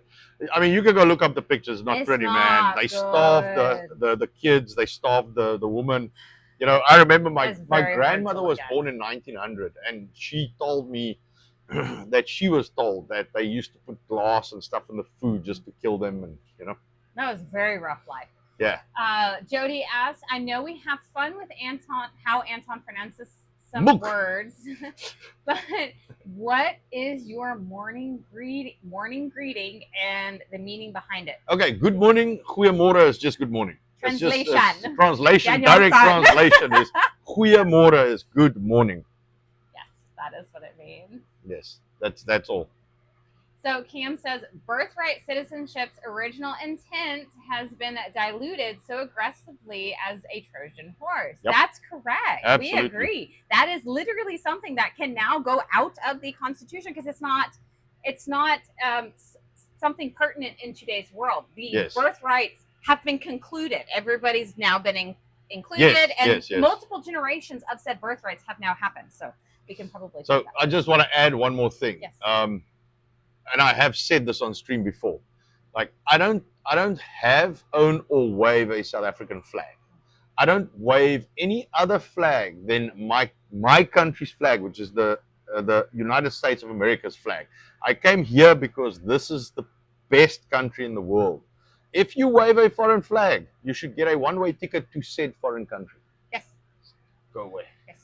Speaker 1: I mean, you can go look up the pictures. It's pretty, man. They starved the kids. They starved the woman. I remember my grandmother was born in 1900, and she told me that she was told that they used to put glass and stuff in the food just to kill them, and
Speaker 2: That was a very rough life.
Speaker 1: Yeah.
Speaker 2: Jody asks, I know we have fun with how Anton pronounces some words, but what is your morning greeting and the meaning behind it?
Speaker 1: Okay, good morning. Goeiemorgen is just good morning.
Speaker 2: Translation.
Speaker 1: Translation. Direct translation is goeiemorgen is good morning.
Speaker 2: Yes, that is what it means.
Speaker 1: Yes, that's all.
Speaker 2: So Cam says birthright citizenship's original intent has been diluted so aggressively as a Trojan horse.
Speaker 1: Yep.
Speaker 2: That's correct.
Speaker 1: Absolutely.
Speaker 2: We agree. That is literally something that can now go out of the Constitution because it's not something pertinent in today's world. The birthrights have been concluded. Everybody's now been included, and multiple generations of said birthrights have now happened. So we can probably.
Speaker 1: So I just want to add one more thing.
Speaker 2: Yes.
Speaker 1: And I have said this on stream before. Like I don't have, own, or wave a South African flag. I don't wave any other flag than my country's flag, which is the United States of America's flag. I came here because this is the best country in the world. If you wave a foreign flag, you should get a one-way ticket to said foreign country.
Speaker 2: Yes.
Speaker 1: Go away.
Speaker 2: Yes.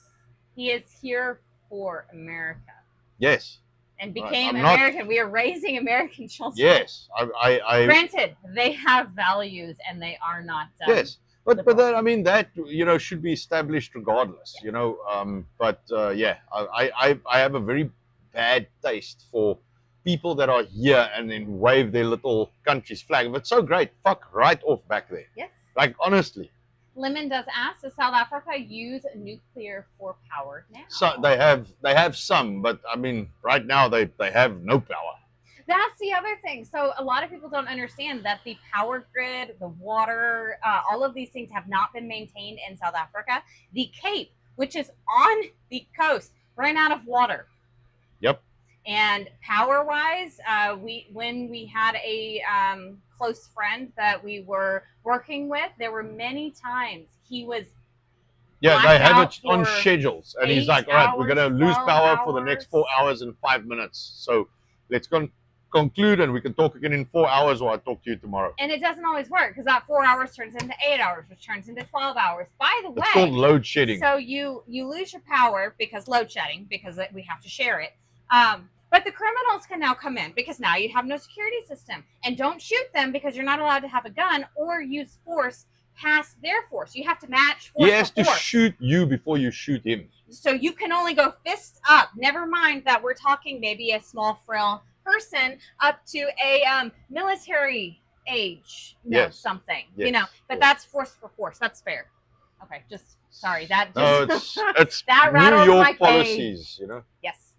Speaker 2: He is here for America.
Speaker 1: Yes.
Speaker 2: And became American. We are raising American children.
Speaker 1: Yes. I
Speaker 2: Granted, they have values and they are not.
Speaker 1: Yes. But that, I mean, that, you know, should be established regardless, you know. Yeah, I have a very bad taste for people that are here and then wave their little country's flag. If it's so great, fuck right off back there.
Speaker 2: Yes.
Speaker 1: Like, honestly.
Speaker 2: Lemon does ask, does South Africa use nuclear for power now?
Speaker 1: So they have some, but I mean, right now they have no power.
Speaker 2: That's the other thing. So a lot of people don't understand that the power grid, the water, all of these things have not been maintained in South Africa. The Cape, which is on the coast, ran out of water.
Speaker 1: Yep.
Speaker 2: And power-wise, when we had a close friend that we were working with, there were many times he was.
Speaker 1: Yeah, they have it on schedules, and he's like, "All right, we're gonna lose power for the next 4 hours and 5 minutes. So let's conclude, and we can talk again in 4 hours, or I'll talk to you tomorrow."
Speaker 2: And it doesn't always work because that 4 hours turns into 8 hours, which turns into 12 hours. By the way,
Speaker 1: it's called load shedding.
Speaker 2: So you lose your power because load shedding, because we have to share it. But the criminals can now come in because now you have no security system, and don't shoot them because you're not allowed to have a gun or use force past their force. You have to match force.
Speaker 1: He has to shoot you before you shoot him.
Speaker 2: So you can only go fist up. Never mind that we're talking maybe a small frail person up to a military age, something, you know. But that's force for force. That's fair. Okay, just sorry. That just
Speaker 1: it's
Speaker 2: that
Speaker 1: New York
Speaker 2: my
Speaker 1: policies, you know.
Speaker 2: Yes.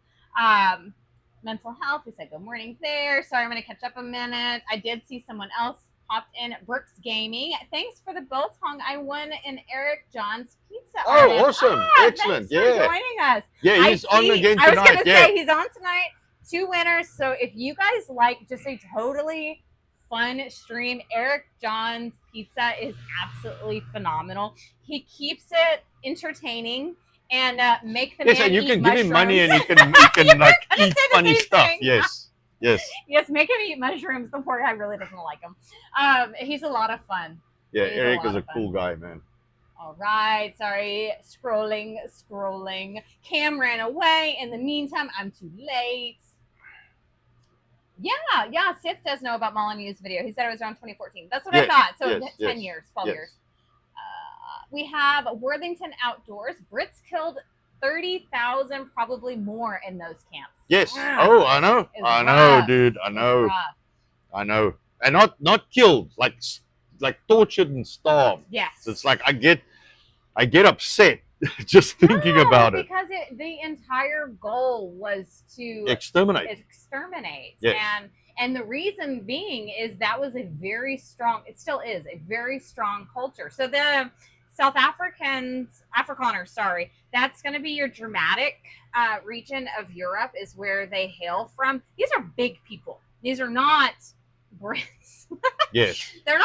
Speaker 2: Mental health. We said good morning there. Sorry, I'm going to catch up a minute. I did see someone else popped in. Brooks Gaming. Thanks for the biltong. I won an Eric John's pizza.
Speaker 1: Oh, awesome! Excellent.
Speaker 2: Thanks for joining us.
Speaker 1: Yeah, he's on again tonight.
Speaker 2: I was going to say he's on tonight. 2 winners. So if you guys like just a totally fun stream, Eric John's pizza is absolutely phenomenal. He keeps it entertaining. And make the man
Speaker 1: and you
Speaker 2: eat
Speaker 1: can
Speaker 2: mushrooms.
Speaker 1: give him money and he can like eat funny stuff.
Speaker 2: Thing.
Speaker 1: Yes.
Speaker 2: Yes, make him eat mushrooms. The poor guy really doesn't like them. He's a lot of fun.
Speaker 1: Yeah, Eric is a cool guy, man.
Speaker 2: All right, sorry, scrolling. Cam ran away. In the meantime, I'm too late. Yeah, Sith does know about Molyneux's video. He said it was around 2014. That's what I thought. So 10 years, 12 years. We have Worthington Outdoors. Brits killed 30,000, probably more in those camps.
Speaker 1: Yes. Oh, I know, dude. I know. And not killed, like tortured and starved.
Speaker 2: Yes.
Speaker 1: So it's like I get upset just thinking about it.
Speaker 2: Because the entire goal was to
Speaker 1: exterminate.
Speaker 2: Yes. And the reason being is that was a very strong, it still is a very strong culture. So the South Afrikaners, that's going to be your dramatic region of Europe is where they hail from. These are big people. These are not Brits.
Speaker 1: Yes.
Speaker 2: They're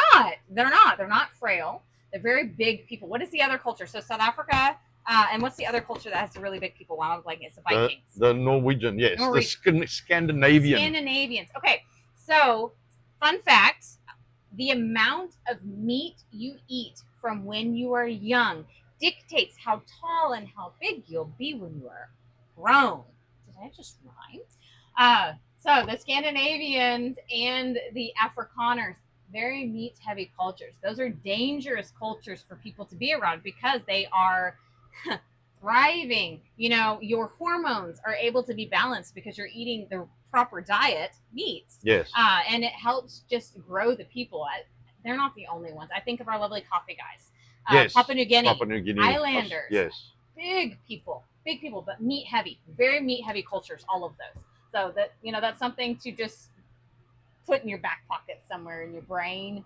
Speaker 2: not frail. They're very big people. What is the other culture? So South Africa, and what's the other culture that has the really big people? Wow, like it's the Vikings.
Speaker 1: The Norwegian, yes. The Scandinavian.
Speaker 2: Scandinavians. Okay, so fun fact, the amount of meat you eat from when you are young dictates how tall and how big you'll be when you are grown. Did I just rhyme? So the Scandinavians and the Afrikaners, very meat-heavy cultures. Those are dangerous cultures for people to be around because they are thriving. You know, your hormones are able to be balanced because you're eating the proper diet, meats.
Speaker 1: Yes.
Speaker 2: And it helps just grow the people. They're not the only ones. I think of our lovely coffee guys.
Speaker 1: Yes.
Speaker 2: Papua New Guinea.
Speaker 1: Papua New Guinea.
Speaker 2: Islanders.
Speaker 1: Yes.
Speaker 2: Big people, but meat heavy, very meat heavy cultures, all of those. So that, you know, that's something to just put in your back pocket somewhere in your brain.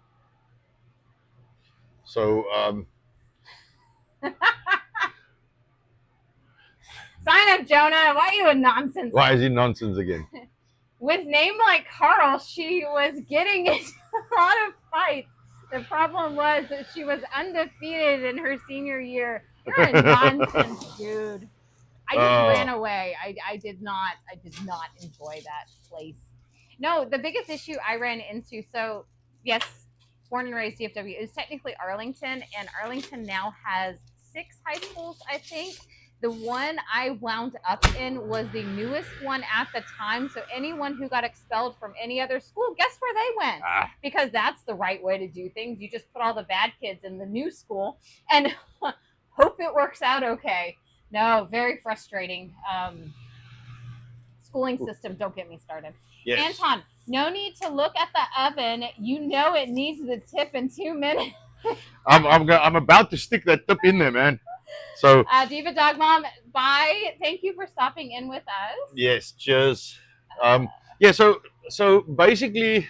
Speaker 1: So,
Speaker 2: Sign up, Jonah. Why are you a nonsense?
Speaker 1: why is he nonsense again?
Speaker 2: With name like Carl, she was getting into a lot of fights. The problem was that she was undefeated in her senior year. You're a nonsense dude. I just ran away. I did not enjoy that place. No, the biggest issue I ran into, so yes, born and raised DFW, is technically Arlington, and Arlington now has 6 high schools, I think. The one I wound up in was the newest one at the time. So anyone who got expelled from any other school, guess where they went? Because that's the right way to do things. You just put all the bad kids in the new school and hope it works out okay. No, very frustrating. Schooling system, don't get me started. Yes. Anton, no need to look at the oven. You know it needs the tip in 2 minutes.
Speaker 1: I'm about to stick that tip in there, man. So
Speaker 2: Diva Dog Mom, bye. Thank you for stopping in with us.
Speaker 1: Yes, cheers. Yeah, so basically,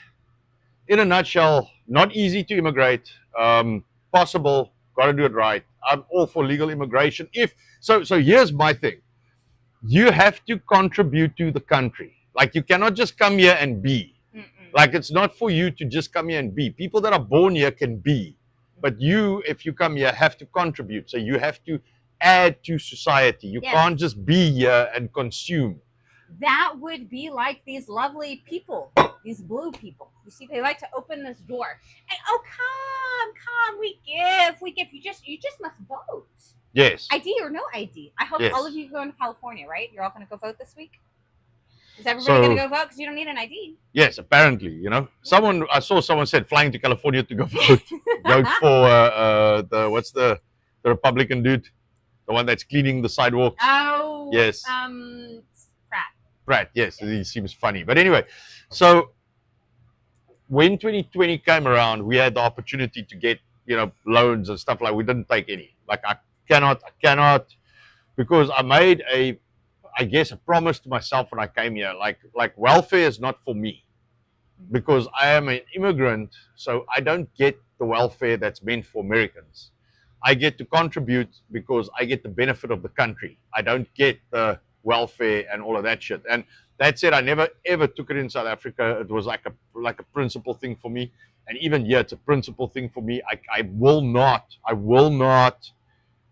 Speaker 1: in a nutshell, not easy to immigrate. Possible, got to do it right. I'm all for legal immigration. So here's my thing. You have to contribute to the country. Like, you cannot just come here and be. Like, it's not for you to just come here and be. People that are born here can be. But you, if you come here, have to contribute. So you have to add to society. You can't just be here and consume.
Speaker 2: That would be like these lovely people, these blue people. You see, they like to open this door. And, oh, come, we give. You just must vote.
Speaker 1: Yes.
Speaker 2: ID or no ID. I hope all of you go into California, right? You're all going to go vote this week? Is everybody going to go vote? Because you don't need an ID.
Speaker 1: Yes, apparently, you know. I saw someone said flying to California to go vote. Vote for the Republican dude, the one that's cleaning the sidewalks.
Speaker 2: Oh,
Speaker 1: yes. Pratt, yes, he seems funny. But anyway, so when 2020 came around, we had the opportunity to get, you know, loans and stuff. Like, we didn't take any. Like, I cannot, because I made a promise to myself when I came here. Like welfare is not for me, because I am an immigrant, so I don't get the welfare that's meant for Americans. I get to contribute because I get the benefit of the country. I don't get the welfare and all of that shit. And that said, I never ever took it in South Africa. It was like a principle thing for me. And even here, it's a principle thing for me. I will not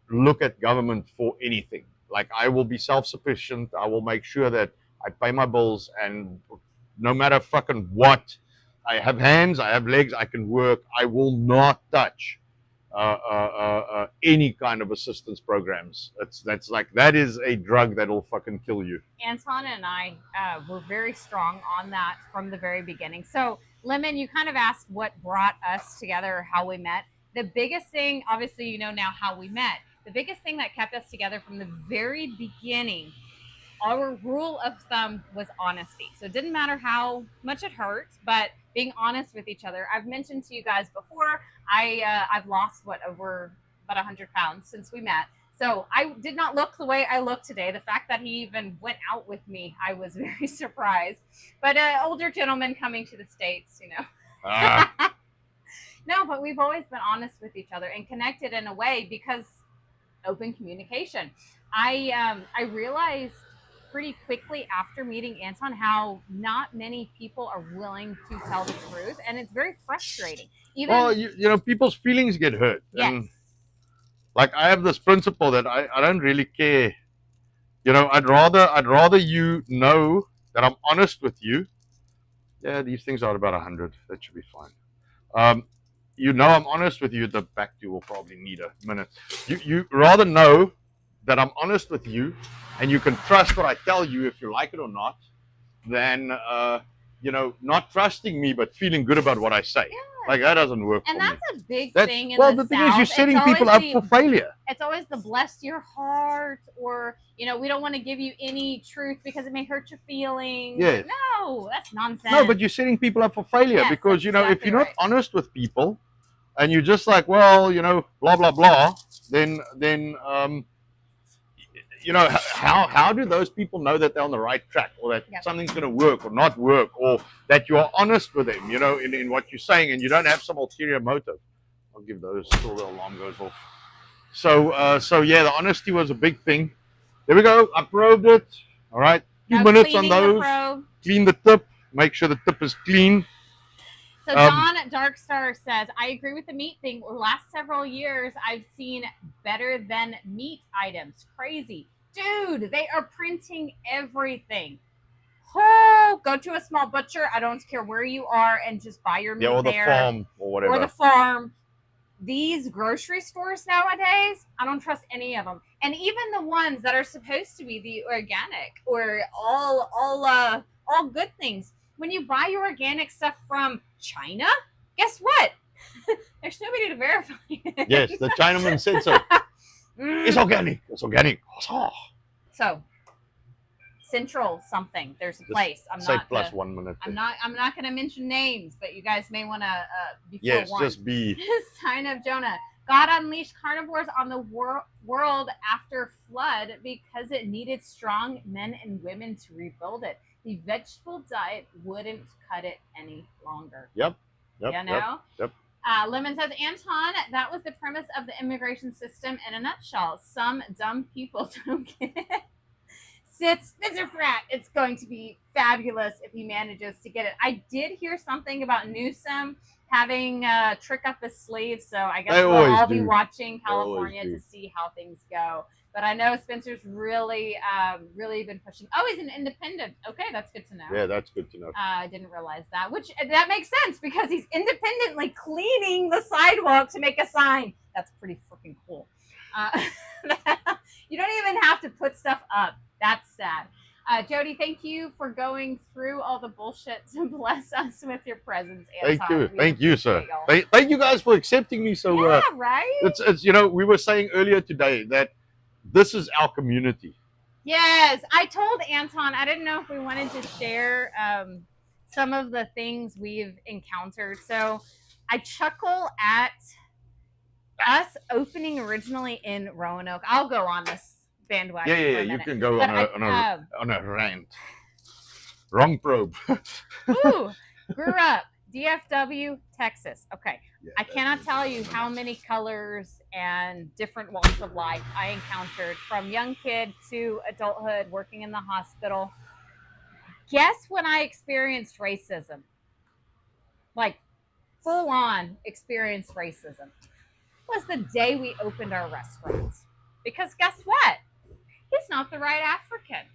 Speaker 1: look at government for anything. Like, I will be self-sufficient. I will make sure that I pay my bills, and no matter fucking what, I have hands, I have legs, I can work. I will not touch any kind of assistance programs. That is a drug that will fucking kill you.
Speaker 2: Anton and I were very strong on that from the very beginning. So, Lemon, you kind of asked what brought us together, or how we met. The biggest thing, obviously, you know now how we met. The biggest thing that kept us together from the very beginning, our rule of thumb was honesty. So it didn't matter how much it hurt, but being honest with each other. I've mentioned to you guys before, I've lost over about 100 pounds since we met. So I did not look the way I look today. The fact that he even went out with me, I was very surprised. But older gentleman coming to the States, you know. No, but we've always been honest with each other and connected in a way because open communication. I realized pretty quickly after meeting Anton how not many people are willing to tell the truth, and it's very frustrating.
Speaker 1: Well, you know, people's feelings get hurt.
Speaker 2: Yes.
Speaker 1: And like, I have this principle that I don't really care. You know, I'd rather you know that I'm honest with you. Yeah, these things are about 100. That should be fine. You know, I'm honest with you. The back two will probably need a minute. You rather know that I'm honest with you, and you can trust what I tell you if you like it or not, than you know, not trusting me but feeling good about what I say. Like that doesn't work
Speaker 2: And
Speaker 1: for me.
Speaker 2: that's a big
Speaker 1: That's,
Speaker 2: thing in
Speaker 1: well,
Speaker 2: the
Speaker 1: the thing
Speaker 2: South.
Speaker 1: is, you're setting people up for failure.
Speaker 2: It's always the bless your heart, or we don't want to give you any truth because it may hurt your feelings.
Speaker 1: Yeah.
Speaker 2: No, that's nonsense.
Speaker 1: No, but you're setting people up for failure
Speaker 2: Yes,
Speaker 1: because if
Speaker 2: exactly
Speaker 1: you're not
Speaker 2: right.
Speaker 1: honest with people, and you're just like, well, blah blah blah, then how do those people know that they're on the right track, or that something's going to work or not work, or that you are honest with them, in what you're saying, and you don't have some ulterior motive? I'll give those till the alarm goes off. So yeah, the honesty was a big thing. There we go. I probed it. All right, 2 minutes on those. Clean the tip. Make sure the tip is clean.
Speaker 2: So Don Darkstar says, I agree with the meat thing. The last several years, I've seen better than meat items. Crazy. Dude, they are printing everything. Oh, go to a small butcher. I don't care where you are, and just buy your meat
Speaker 1: or the
Speaker 2: there.
Speaker 1: farm or whatever.
Speaker 2: Or the farm. These grocery stores nowadays, I don't trust any of them. And even the ones that are supposed to be the organic or all good things. When you buy your organic stuff from China, guess what? There's nobody to verify it.
Speaker 1: Yes, the Chinaman said so. It's organic. It's organic.
Speaker 2: So, Central something. There's a place. I'm
Speaker 1: say
Speaker 2: not
Speaker 1: plus 1 minute.
Speaker 2: I'm not going to mention names, but you guys may want to be
Speaker 1: yes,
Speaker 2: forewarned.
Speaker 1: just be.
Speaker 2: Sign of Jonah. God unleashed carnivores on the world after flood because it needed strong men and women to rebuild it. The vegetable diet wouldn't cut it any longer.
Speaker 1: Yep.
Speaker 2: Yep. Lemon says, Anton, that was the premise of the immigration system in a nutshell. Some dumb people don't get it. Spencer Pratt, it's going to be fabulous if he manages to get it. I did hear something about Newsom having a trick up his sleeve, so I guess we'll all be watching California to see how things go. But I know Spencer's really been pushing. Oh, he's an independent. Okay, that's good to know.
Speaker 1: Yeah, that's good to know.
Speaker 2: I didn't realize that, that makes sense because he's independently cleaning the sidewalk to make a sign. That's pretty freaking cool. You don't even have to put stuff up. That's sad. Jody, thank you for going through all the bullshit to bless us with your presence. Anton.
Speaker 1: Thank you, sir. Thank you guys for accepting me. So,
Speaker 2: yeah, right.
Speaker 1: It's we were saying earlier today that this is our community.
Speaker 2: Yes, I told Anton I didn't know if we wanted to share some of the things we've encountered. So I chuckle at us opening originally in Roanoke. I'll go on this bandwagon.
Speaker 1: Yeah. You can go on a rant. Wrong probe.
Speaker 2: Ooh, grew up DFW, Texas. Okay.
Speaker 1: Yeah,
Speaker 2: I cannot tell you how many colors and different walks of life I encountered from young kid to adulthood, working in the hospital. Guess when I experienced racism? Like full on experienced racism. Was the day we opened our restaurants. Because guess what? He's not the right African.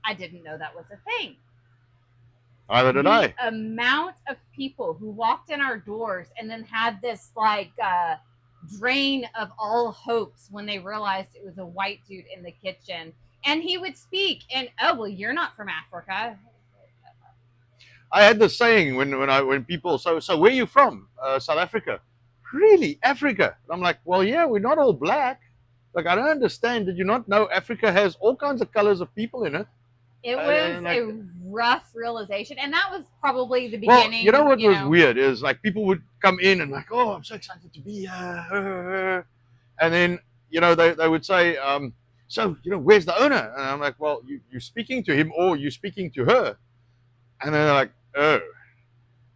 Speaker 2: I didn't know that was a thing.
Speaker 1: Either did I.
Speaker 2: The amount of people who walked in our doors and then had this drain of all hopes when they realized it was a white dude in the kitchen. And he would speak and, oh, well, you're not from Africa.
Speaker 1: I had the saying when people, so where are you from? South Africa. Really? Africa? And I'm like, well, yeah, we're not all black. Like, I don't understand. Did you not know Africa has all kinds of colors of people in it?
Speaker 2: It was a rough realization. And that was probably the beginning.
Speaker 1: Well, you know what was weird is like people would come in and like, oh, I'm so excited to be here. And then, they would say, so, where's the owner? And I'm like, well, you're speaking to him or you're speaking to her. And then they're like, oh.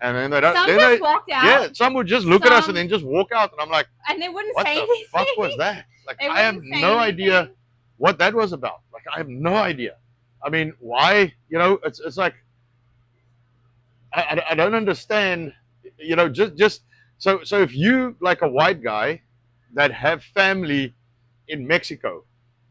Speaker 1: And then they don't.
Speaker 2: Some just walked out.
Speaker 1: Yeah, some would just look at us and then just walk out. And I'm like,
Speaker 2: and they wouldn't
Speaker 1: say
Speaker 2: anything.
Speaker 1: What the fuck was that? Like, I have no idea what that was about. Like, I have no idea. I mean, why? It's like, I don't understand. Just so if you like a white guy that have family in Mexico,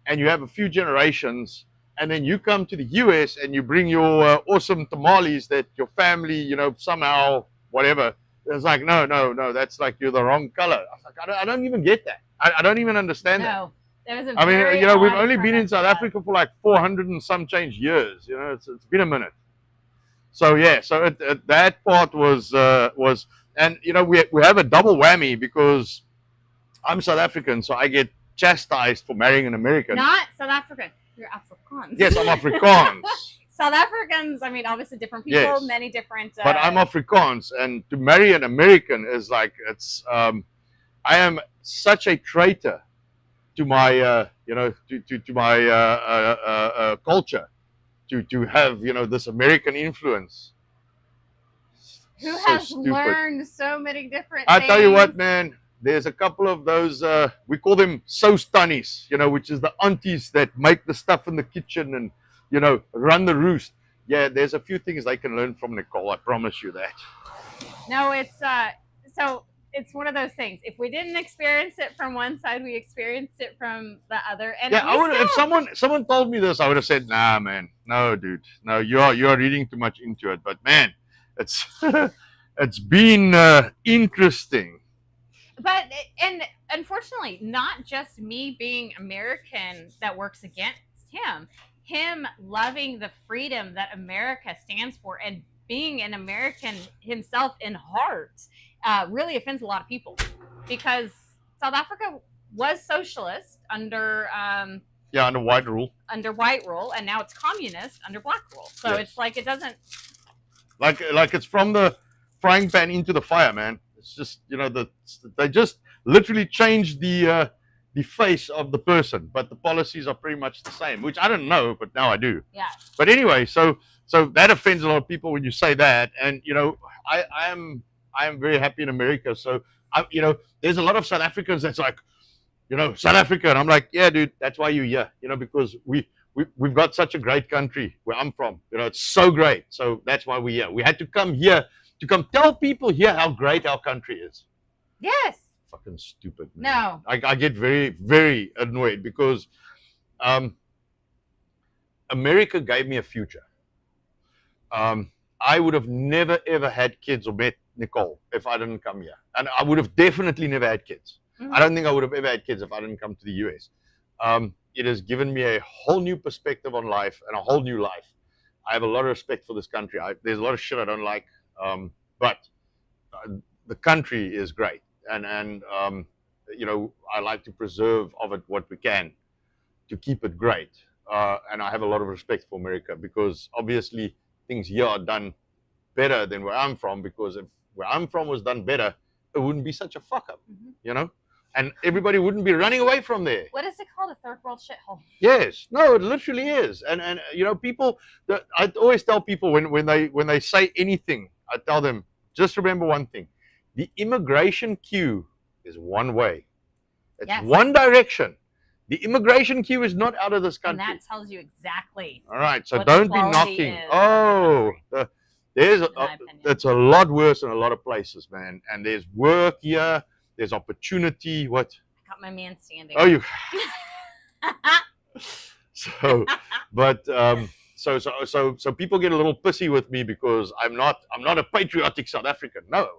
Speaker 1: and you have a few generations. And then you come to the US and you bring your awesome tamales that your family, somehow, whatever. It's like, no, that's like you're the wrong color. I was like, I don't even get that. I don't even understand that.
Speaker 2: I
Speaker 1: mean, we've only been in South Africa for like 400 and some change years. It's been a minute. So yeah, that part was And we have a double whammy because I'm South African, so I get chastised for marrying an American.
Speaker 2: Not South African. You're Afrikaans.
Speaker 1: Yes, I'm Afrikaans.
Speaker 2: South Africans, I mean, obviously different people,
Speaker 1: Yes.
Speaker 2: many different.
Speaker 1: But I'm Afrikaans, and to marry an American is like I am such a traitor to my to my culture, to have this American influence.
Speaker 2: Who
Speaker 1: So
Speaker 2: has
Speaker 1: stupid.
Speaker 2: learned so many different
Speaker 1: I
Speaker 2: things.
Speaker 1: tell you what, man. There's a couple of those. We call them soustannies, which is the aunties that make the stuff in the kitchen and run the roost. Yeah, there's a few things they can learn from Nicole. I promise you that.
Speaker 2: No, it's so it's one of those things. If we didn't experience it from one side, we experienced it from the other. And
Speaker 1: Yeah,
Speaker 2: we
Speaker 1: I would. If
Speaker 2: still-
Speaker 1: someone told me this, I would have said, "Nah, man, no, dude, no, you're reading too much into it." But man, it's it's been interesting.
Speaker 2: But and unfortunately, not just me being American that works against him. Him loving the freedom that America stands for and being an American himself in heart really offends a lot of people because South Africa was socialist under
Speaker 1: Under white rule.
Speaker 2: white rule, and now it's communist under black rule. So
Speaker 1: Yes.
Speaker 2: it's like it doesn't.
Speaker 1: Like it's from the frying pan into the fire, man. It's just they just literally changed the face of the person, but the policies are pretty much the same, which I didn't know, but now I do.
Speaker 2: Yeah.
Speaker 1: But anyway, so that offends a lot of people when you say that, and I am very happy in America. So there's a lot of South Africans that's like, South Africa, and I'm like, yeah, dude, that's why you're here, because we've got such a great country where I'm from. It's so great. So that's why we're here. We had to come here to come tell people here how great our country is.
Speaker 2: Yes.
Speaker 1: Fucking stupid. Man.
Speaker 2: No.
Speaker 1: I get very, very annoyed because America gave me a future. I would have never, ever had kids or met Nicole if I didn't come here. And I would have definitely never had kids.
Speaker 2: Mhm.
Speaker 1: I don't think I would have ever had kids if I didn't come to the US. It has given me a whole new perspective on life and a whole new life. I have a lot of respect for this country. There's a lot of shit I don't like, but the country is great, and I like to preserve of it what we can to keep it great. And I have a lot of respect for America because obviously things here are done better than where I'm from. Because if where I'm from was done better, it wouldn't be such a fuck up, and everybody wouldn't be running away from there.
Speaker 2: What is it called? A third world shithole.
Speaker 1: Yes, no, it literally is, and people. I always tell people when they say anything, I tell them just remember one thing: the immigration queue is one way. It's
Speaker 2: Yes.
Speaker 1: one direction. The immigration queue is not out of this
Speaker 2: And
Speaker 1: country.
Speaker 2: that tells you exactly.
Speaker 1: All right, so
Speaker 2: what the
Speaker 1: don't be
Speaker 2: quality
Speaker 1: knocking.
Speaker 2: is of
Speaker 1: Oh, there's
Speaker 2: in my opinion.
Speaker 1: it's a lot worse in a lot of places, man. And there's work here. There's opportunity. What?
Speaker 2: I got my man standing.
Speaker 1: Oh, you. So, but so people get a little pissy with me because I'm not a patriotic South African. No,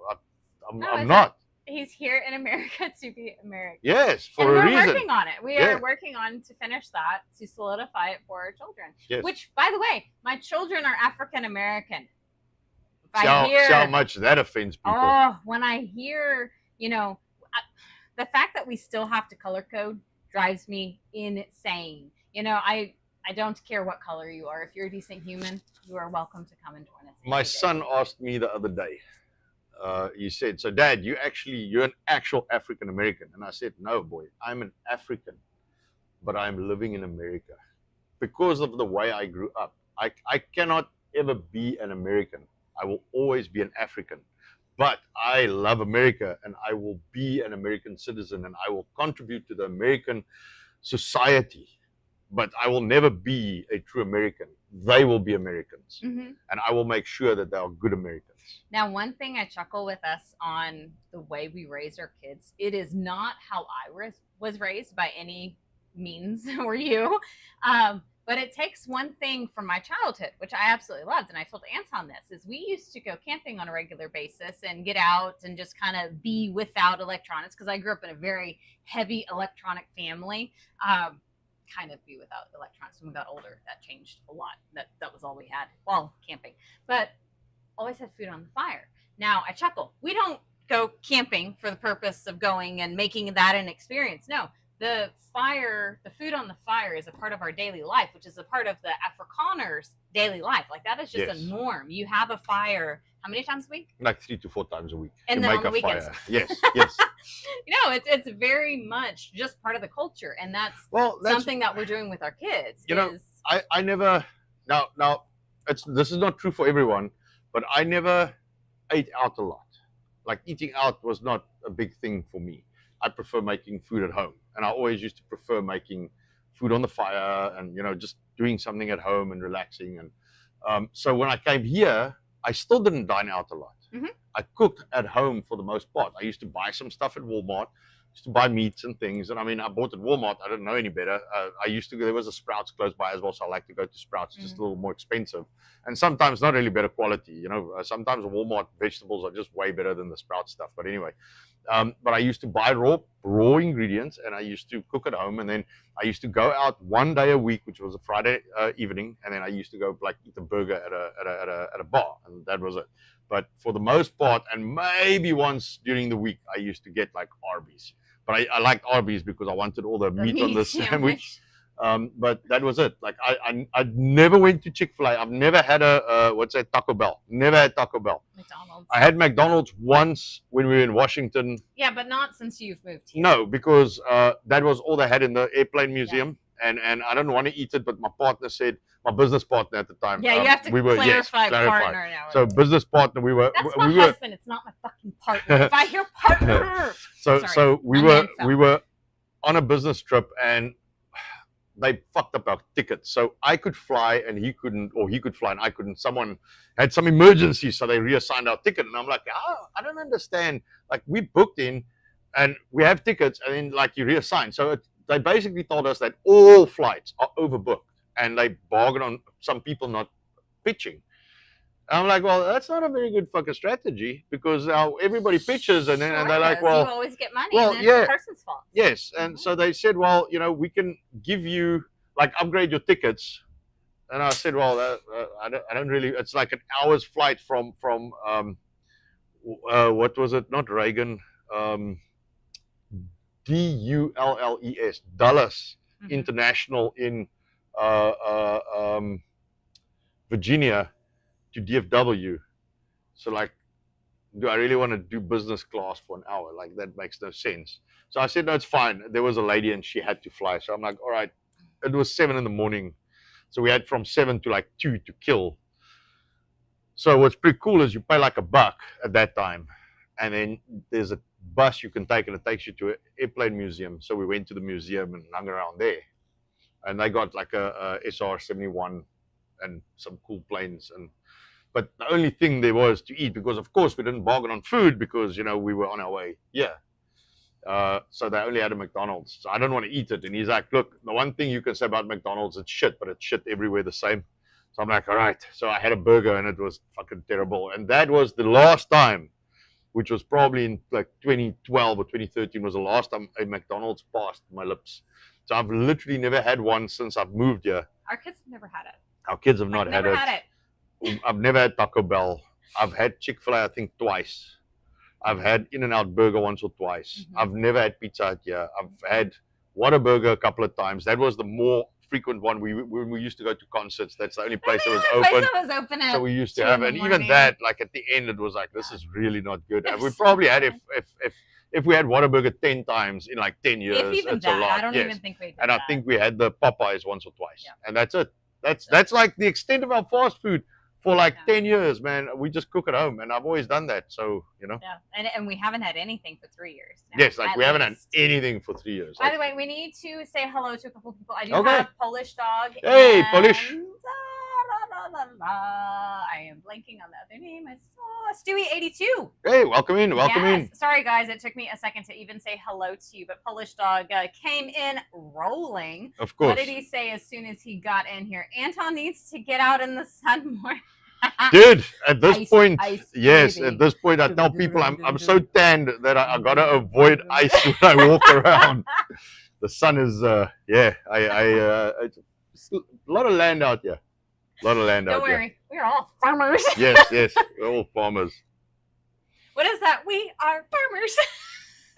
Speaker 2: No,
Speaker 1: I'm
Speaker 2: it's
Speaker 1: not.
Speaker 2: He's here in America to be American.
Speaker 1: Yes,
Speaker 2: And
Speaker 1: for a
Speaker 2: we're
Speaker 1: reason.
Speaker 2: working on it. We
Speaker 1: Yeah.
Speaker 2: are working on to finish that, to solidify it for our children.
Speaker 1: Yes.
Speaker 2: Which, by the way, my children are African American. If
Speaker 1: See how much that offends people.
Speaker 2: Oh, when I hear, the fact that we still have to color code drives me insane. I don't care what color you are. If you're a decent human, you are welcome to come and join us.
Speaker 1: My son asked me the other day. He said, "So, Dad, you're an actual African American?" And I said, "No, boy, I'm an African, but I'm living in America because of the way I grew up. I cannot ever be an American. I will always be an African. But I love America, and I will be an American citizen, and I will contribute to the American society. But I will never be a true American. They will be Americans,
Speaker 2: Mhm.
Speaker 1: and I will make sure that they are good Americans."
Speaker 2: Now, one thing I chuckle with us on the way we raise our kids, it is not how I was raised by any means or you. But it takes one thing from my childhood, which I absolutely loved. And I told Anton this, is we used to go camping on a regular basis and get out and just kind of be without electronics. Because I grew up in a very heavy electronic family. Kind of be without electronics. When we got older, that changed a lot. That was all we had while camping. But always had food on the fire. Now I chuckle. We don't go camping for the purpose of going and making that an experience. No, the food on the fire is a part of our daily life, which is a part of the Afrikaners' daily life. Like that is just
Speaker 1: Yes.
Speaker 2: a norm. You have a fire how many times a week?
Speaker 1: Like 3 to 4 times a week.
Speaker 2: And
Speaker 1: to
Speaker 2: then
Speaker 1: make
Speaker 2: on the
Speaker 1: a
Speaker 2: weekends.
Speaker 1: fire. Yes, yes.
Speaker 2: It's very much just part of the culture, and that's
Speaker 1: Well,
Speaker 2: something that we're doing with our kids.
Speaker 1: I never now this is not true for everyone, but I never ate out a lot. Like eating out was not a big thing for me. I prefer making food at home, and I always used to prefer making food on the fire and just doing something at home and relaxing. And so when I came here, I still didn't dine out a lot.
Speaker 2: Mhm.
Speaker 1: I cooked at home for the most part. I used to buy some stuff at Walmart. Used to buy meats and things, and I mean, I bought at Walmart. I didn't know any better. I used to go. There was a Sprouts close by as well, so I like to go to Sprouts. Just a little more expensive, and sometimes not really better quality. Sometimes Walmart vegetables are just way better than the Sprouts stuff. But anyway, but I used to buy raw ingredients, and I used to cook at home, and then I used to go out one day a week, which was a Friday evening, and then I used to go like eat a burger at a bar, and that was it. But for the most part, and maybe once during the week, I used to get like Arby's. But I liked Arby's because I wanted all the meat on the sandwich. But that was it. Like I never went to Chick-fil-A. I've never had Taco Bell. Never had Taco Bell.
Speaker 2: McDonald's.
Speaker 1: I had McDonald's once when we were in Washington.
Speaker 2: Yeah, but not since you've moved here.
Speaker 1: No, because that was all they had in the airplane museum. Yeah. And I didn't want to eat it, but my partner said, my business partner at the time.
Speaker 2: Yeah, you have to clarify partner now.
Speaker 1: So business partner,
Speaker 2: That's my husband. It's not my fucking partner. If I hear partner.
Speaker 1: So we were on a business trip, and they fucked up our tickets. So I could fly and he couldn't, or he could fly and I couldn't. Someone had some emergency, so they reassigned our ticket. And I'm like, I don't understand. Like, we booked in and we have tickets, and then like you reassign. So they basically told us that all flights are overbooked, and they bargain on some people not pitching. And I'm like, well, that's not a very good fucking strategy, because everybody pitches, and then and they're like, well,
Speaker 2: you always get money,
Speaker 1: well,
Speaker 2: and it's the person's fault.
Speaker 1: Yes, and so they said, well, we can give you, like, upgrade your tickets. And I said, well, I don't really. It's like an hour's flight from what was it? Not Reagan, Dulles, Dulles International in Virginia to DFW. So like, do I really want to do business class for an hour? Like, that makes no sense. So I said, no, it's fine. There was a lady and she had to fly. So I'm like, all right. It was 7 a.m. So we had from 7 to like 2 to kill. So what's pretty cool is you pay like $1 at that time. And then there's a bus you can take, and it takes you to an airplane museum. So we went to the museum and hung around there. And they got like a SR-71 and some cool planes. But the only thing there was to eat, because of course we didn't bargain on food, because we were on our way. Yeah. So they only had a McDonald's. So I don't want to eat it. And he's like, look, the one thing you can say about McDonald's, it's shit, but it's shit everywhere the same. So I'm like, all right. So I had a burger and it was fucking terrible. And that was the last time, which was probably in like 2012 or 2013, was the last time a McDonald's passed my lips. So I've literally never had one since I've moved here.
Speaker 2: Our kids have never had it.
Speaker 1: Our kids have not had it. I've never had Taco Bell. I've had Chick-fil-A, I think, twice. I've had In-N-Out Burger once or twice. I've never had Pizza Hut here. I've had Whataburger a couple of times. That was the more frequent one. When we used to go to concerts, that's the only place that was open. So we used to have, and even that, like at the end, it was like, this is really not good. And we probably had, if we had Whataburger 10 times in like 10 years,
Speaker 2: if even
Speaker 1: it's
Speaker 2: that,
Speaker 1: a lot.
Speaker 2: I don't even think we did
Speaker 1: And
Speaker 2: that.
Speaker 1: I think we had the Popeyes once or twice, and that's it. That's like the extent of our fast food for like 10 years, man. We just cook at home, and I've always done that. So
Speaker 2: Yeah, and we haven't had anything for 3 years now,
Speaker 1: yes, like we haven't had anything for 3 years.
Speaker 2: By the way, we need to say hello to a couple of people. I do
Speaker 1: Okay.
Speaker 2: have Polish Dog.
Speaker 1: Hey,
Speaker 2: and,
Speaker 1: Polish.
Speaker 2: I am blanking on the other name. I saw Stewie82.
Speaker 1: Hey, welcome in.
Speaker 2: Sorry, guys. It took me a second to even say hello to you, but Polish Dog came in rolling.
Speaker 1: Of course.
Speaker 2: What did he say as soon as he got in here? Anton needs to get out in the sun more.
Speaker 1: Dude, at this point, yes,
Speaker 2: baby.
Speaker 1: at this point, I tell people I'm so tanned that I gotta avoid ice when I walk around. The sun is, it's a lot of land out here.
Speaker 2: Don't worry, we're all farmers.
Speaker 1: Yes, we're all farmers.
Speaker 2: What is that? We are farmers.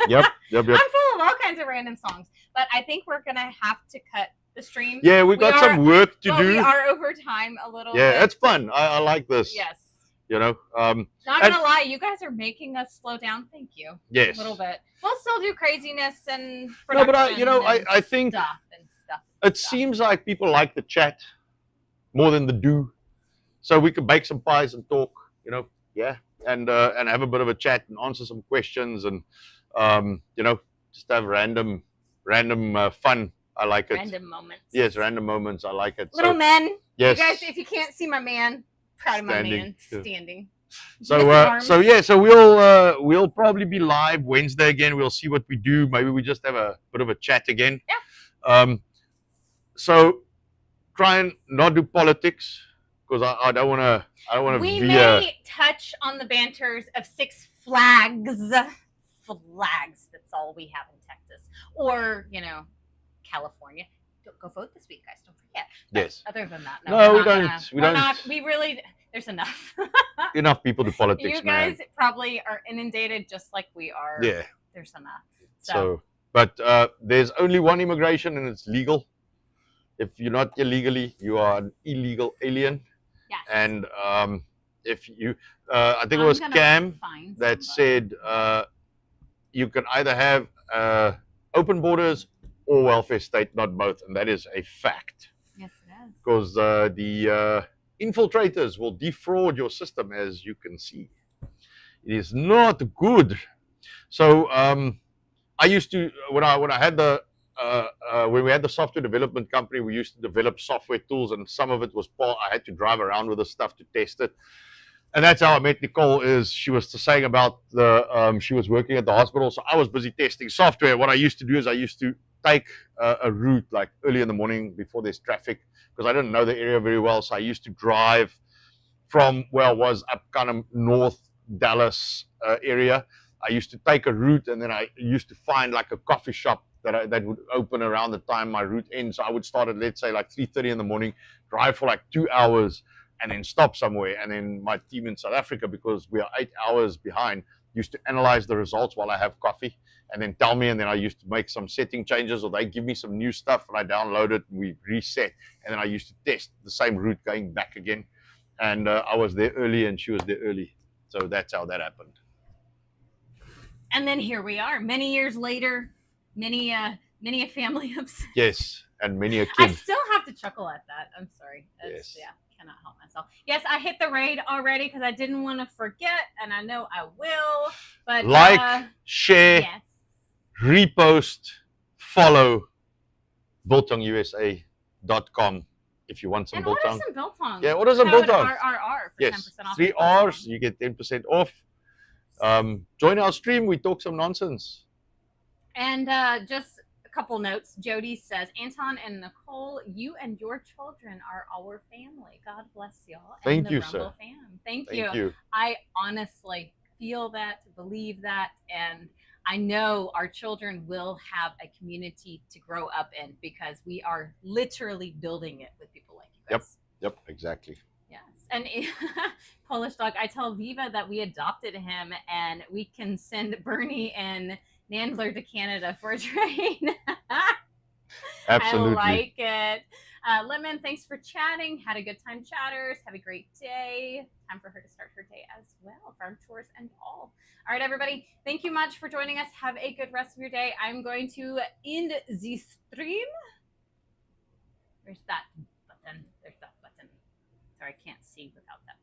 Speaker 1: Yep.
Speaker 2: I'm full of all kinds of random songs, but I think we're gonna have to cut the stream.
Speaker 1: Yeah, we got some work to do.
Speaker 2: We are over time a little.
Speaker 1: Yeah,
Speaker 2: bit.
Speaker 1: it's fun. I like this.
Speaker 2: Yes.
Speaker 1: You know.
Speaker 2: Not gonna lie, you guys are making us slow down. Thank you.
Speaker 1: Yes.
Speaker 2: A little bit. We'll still do craziness and
Speaker 1: no, but
Speaker 2: production
Speaker 1: I think
Speaker 2: stuff and stuff.
Speaker 1: It seems like people like the chat more than the do. So we could bake some pies and talk. You know. Yeah. And have a bit of a chat and answer some questions and you know, just have random fun. I like it.
Speaker 2: Random moments.
Speaker 1: Yes, random moments. I like it.
Speaker 2: Little men.
Speaker 1: Yes.
Speaker 2: You guys, if you can't see my man, proud of my man standing.
Speaker 1: So we'll probably be live Wednesday again. We'll see what we do. Maybe we just have a bit of a chat again.
Speaker 2: Yeah.
Speaker 1: So try and not do politics because I don't want to.
Speaker 2: We may touch on the banters of Six Flags. Flags. That's all we have in Texas, or California. Go vote this week, guys. Don't forget. But
Speaker 1: yes.
Speaker 2: Other than that,
Speaker 1: no, we don't. We don't.
Speaker 2: We really. There's enough.
Speaker 1: Enough people to politics,
Speaker 2: you guys probably are inundated just like we are.
Speaker 1: Yeah.
Speaker 2: There's enough.
Speaker 1: But there's only one immigration and it's legal. If you're not illegally, you are an illegal alien.
Speaker 2: Yes.
Speaker 1: And if you, I think it was Cam that said you can either have open borders or welfare state, not both. And that is a fact.
Speaker 2: Yes, it is.
Speaker 1: Because the infiltrators will defraud your system, as you can see. It is not good. So I used to when I had the when we had the software development company, we used to develop software tools, and some of it was I had to drive around with the stuff to test it. And that's how I met Nicole. Is she was saying about the she was working at the hospital, so I was busy testing software. What I used to do is I used to take a route like early in the morning before there's traffic, because I didn't know the area very well. So I used to drive from where I was up kind of North Dallas area. I used to take a route, and then I used to find like a coffee shop that would open around the time my route ends. So I would start at, let's say, like 3:30 in the morning, drive for like 2 hours, and then stop somewhere. And then my team in South Africa, because we are 8 hours behind, used to analyze the results while I have coffee and then tell me. And then I used to make some setting changes, or they give me some new stuff and I download it and we reset. And then I used to test the same route going back again. And I was there early and she was there early. So that's how that happened.
Speaker 2: And then here we are, many years later, many a family of six.
Speaker 1: Yes, and many a kid.
Speaker 2: I still have to chuckle at that. I'm sorry.
Speaker 1: Yes.
Speaker 2: Yeah, cannot help myself. Yes, I hit the raid already because I didn't want to forget, and I know I will. But
Speaker 1: like, share,
Speaker 2: yes,
Speaker 1: repost, follow biltongusa.com if you want some biltong.
Speaker 2: Order some biltong.
Speaker 1: Yeah, order some biltong.
Speaker 2: RRR for
Speaker 1: yes,
Speaker 2: 10% off.
Speaker 1: 3 R's, you get 10% off. Join our stream. We talk some nonsense.
Speaker 2: And just a couple notes. Jody says, Anton and Nicole, you and your children are our family. God bless y'all.
Speaker 1: Thank you, sir.
Speaker 2: Thank you. I honestly feel that, believe that, and I know our children will have a community to grow up in because we are literally building it with people like you guys.
Speaker 1: Yep, exactly.
Speaker 2: Yes. And Polish Dog, I tell Viva that we adopted him and we can send Bernie and Nandler to Canada for a train.
Speaker 1: Absolutely.
Speaker 2: I like it. Lemon, thanks for chatting. Had a good time, chatters. Have a great day. Time for her to start her day as well. Farm chores and all. All right, everybody. Thank you much for joining us. Have a good rest of your day. I'm going to end the stream. Where's that button? There's that button. Sorry, I can't see without that button.